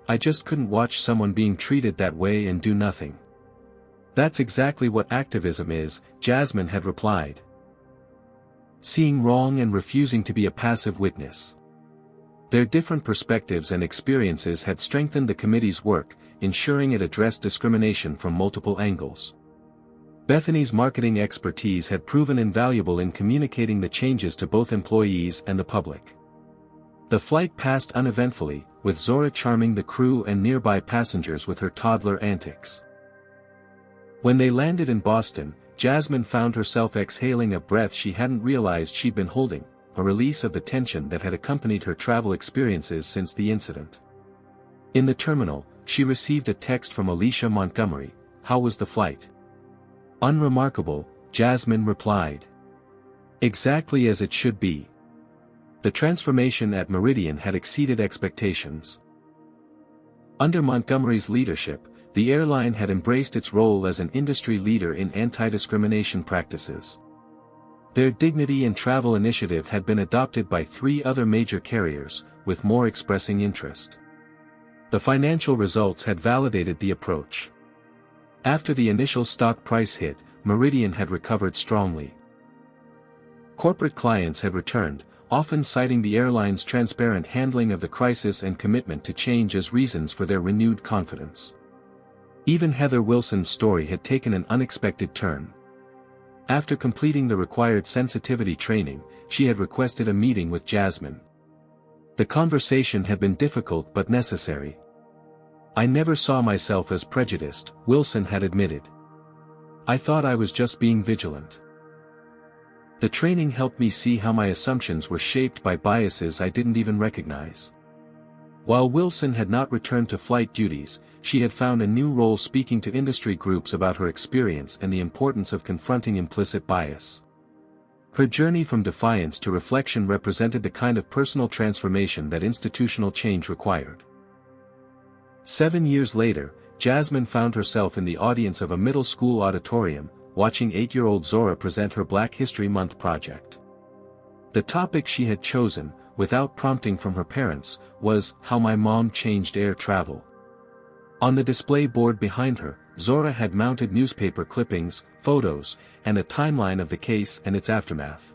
"I just couldn't watch someone being treated that way and do nothing." "That's exactly what activism is," Jasmine had replied. "Seeing wrong and refusing to be a passive witness." Their different perspectives and experiences had strengthened the committee's work, ensuring it addressed discrimination from multiple angles. Bethany's marketing expertise had proven invaluable in communicating the changes to both employees and the public. The flight passed uneventfully, with Zora charming the crew and nearby passengers with her toddler antics. When they landed in Boston, Jasmine found herself exhaling a breath she hadn't realized she'd been holding, a release of the tension that had accompanied her travel experiences since the incident. In the terminal, she received a text from Alicia Montgomery. "How was the flight?" "Unremarkable," Jasmine replied. "Exactly as it should be." The transformation at Meridian had exceeded expectations. Under Montgomery's leadership, the airline had embraced its role as an industry leader in anti-discrimination practices. Their Dignity in Travel initiative had been adopted by 3 other major carriers, with more expressing interest. The financial results had validated the approach. After the initial stock price hit, Meridian had recovered strongly. Corporate clients had returned, often citing the airline's transparent handling of the crisis and commitment to change as reasons for their renewed confidence. Even Heather Wilson's story had taken an unexpected turn. After completing the required sensitivity training, she had requested a meeting with Jasmine. The conversation had been difficult but necessary. "I never saw myself as prejudiced," Wilson had admitted. "I thought I was just being vigilant. The training helped me see how my assumptions were shaped by biases I didn't even recognize." While Wilson had not returned to flight duties, she had found a new role speaking to industry groups about her experience and the importance of confronting implicit bias. Her journey from defiance to reflection represented the kind of personal transformation that institutional change required. 7 years later, Jasmine found herself in the audience of a middle school auditorium, watching 8-year-old Zora present her Black History Month project. The topic she had chosen, without prompting from her parents, was "How My Mom Changed Air Travel." On the display board behind her, Zora had mounted newspaper clippings, photos, and a timeline of the case and its aftermath.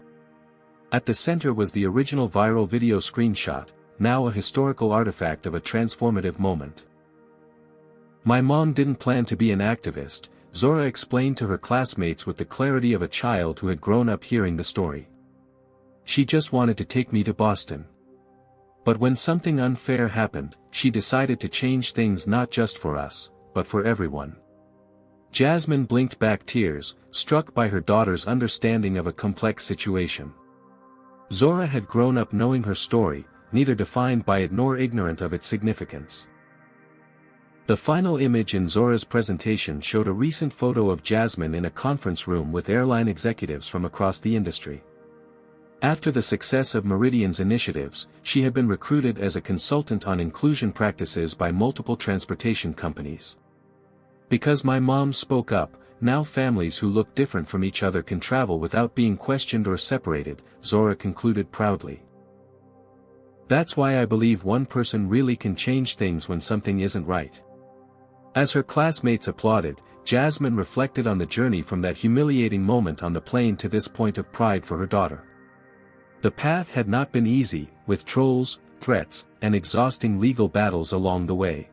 At the center was the original viral video screenshot, now a historical artifact of a transformative moment. "My mom didn't plan to be an activist," Zora explained to her classmates with the clarity of a child who had grown up hearing the story. "She just wanted to take me to Boston. But when something unfair happened, she decided to change things not just for us, but for everyone." Jasmine blinked back tears, struck by her daughter's understanding of a complex situation. Zora had grown up knowing her story, neither defined by it nor ignorant of its significance. The final image in Zora's presentation showed a recent photo of Jasmine in a conference room with airline executives from across the industry. After the success of Meridian's initiatives, she had been recruited as a consultant on inclusion practices by multiple transportation companies. "Because my mom spoke up, now families who look different from each other can travel without being questioned or separated," Zora concluded proudly. "That's why I believe one person really can change things when something isn't right." As her classmates applauded, Jasmine reflected on the journey from that humiliating moment on the plane to this point of pride for her daughter. The path had not been easy, with trolls, threats, and exhausting legal battles along the way.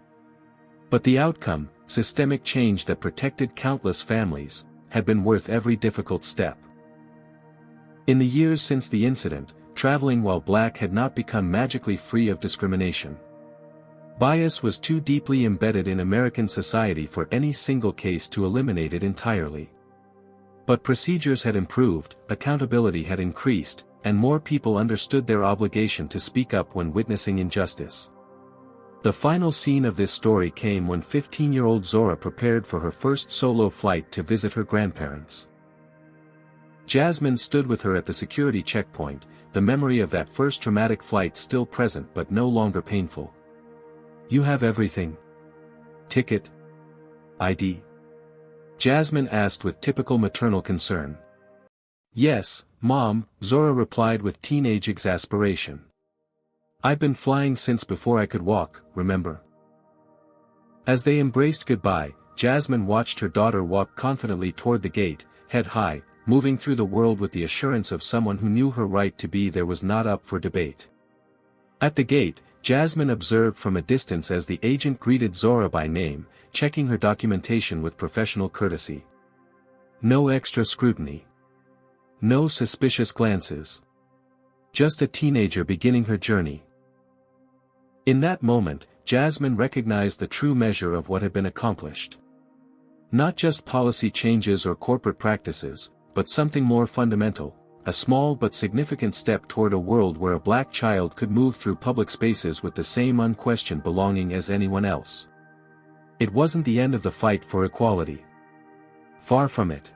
But the outcome, systemic change that protected countless families, had been worth every difficult step. In the years since the incident, traveling while Black had not become magically free of discrimination. Bias was too deeply embedded in American society for any single case to eliminate it entirely. But procedures had improved, accountability had increased, and more people understood their obligation to speak up when witnessing injustice. The final scene of this story came when 15-year-old Zora prepared for her first solo flight to visit her grandparents. Jasmine stood with her at the security checkpoint, the memory of that first traumatic flight still present but no longer painful. "You have everything? Ticket? ID?" Jasmine asked with typical maternal concern. "Yes, Mom," Zora replied with teenage exasperation. "I've been flying since before I could walk, remember?" As they embraced goodbye, Jasmine watched her daughter walk confidently toward the gate, head high, moving through the world with the assurance of someone who knew her right to be there was not up for debate. At the gate, Jasmine observed from a distance as the agent greeted Zora by name, checking her documentation with professional courtesy. No extra scrutiny. No suspicious glances. Just a teenager beginning her journey. In that moment, Jasmine recognized the true measure of what had been accomplished. Not just policy changes or corporate practices, but something more fundamental, a small but significant step toward a world where a black child could move through public spaces with the same unquestioned belonging as anyone else. It wasn't the end of the fight for equality. Far from it.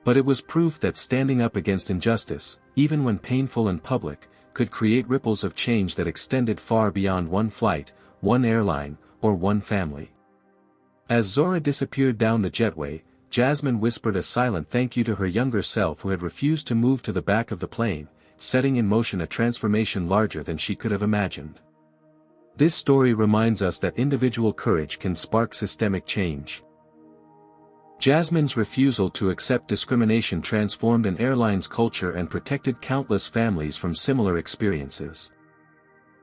But it was proof that standing up against injustice, even when painful and public, could create ripples of change that extended far beyond one flight, one airline, or one family. As Zora disappeared down the jetway, Jasmine whispered a silent thank you to her younger self who had refused to move to the back of the plane, setting in motion a transformation larger than she could have imagined. This story reminds us that individual courage can spark systemic change. Jasmine's refusal to accept discrimination transformed an airline's culture and protected countless families from similar experiences.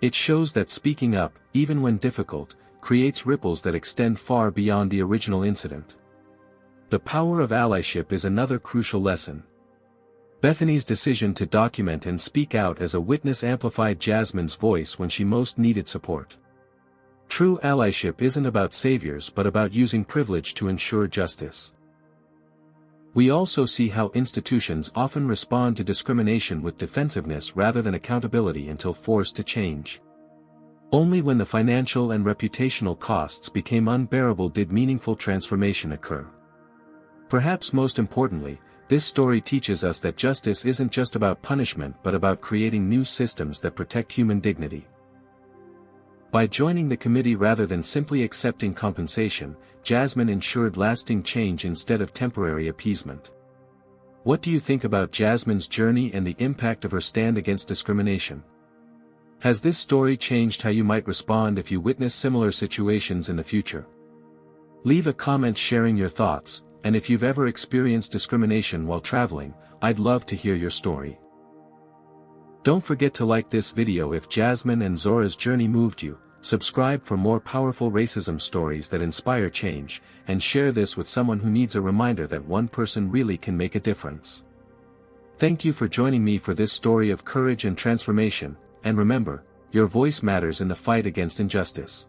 It shows that speaking up, even when difficult, creates ripples that extend far beyond the original incident. The power of allyship is another crucial lesson. Bethany's decision to document and speak out as a witness amplified Jasmine's voice when she most needed support. True allyship isn't about saviors but about using privilege to ensure justice. We also see how institutions often respond to discrimination with defensiveness rather than accountability until forced to change. Only when the financial and reputational costs became unbearable did meaningful transformation occur. Perhaps most importantly, this story teaches us that justice isn't just about punishment but about creating new systems that protect human dignity. By joining the committee rather than simply accepting compensation, Jasmine ensured lasting change instead of temporary appeasement. What do you think about Jasmine's journey and the impact of her stand against discrimination? Has this story changed how you might respond if you witness similar situations in the future? Leave a comment sharing your thoughts, and if you've ever experienced discrimination while traveling, I'd love to hear your story. Don't forget to like this video if Jasmine and Zora's journey moved you, subscribe for more powerful racism stories that inspire change, and share this with someone who needs a reminder that one person really can make a difference. Thank you for joining me for this story of courage and transformation, and remember, your voice matters in the fight against injustice.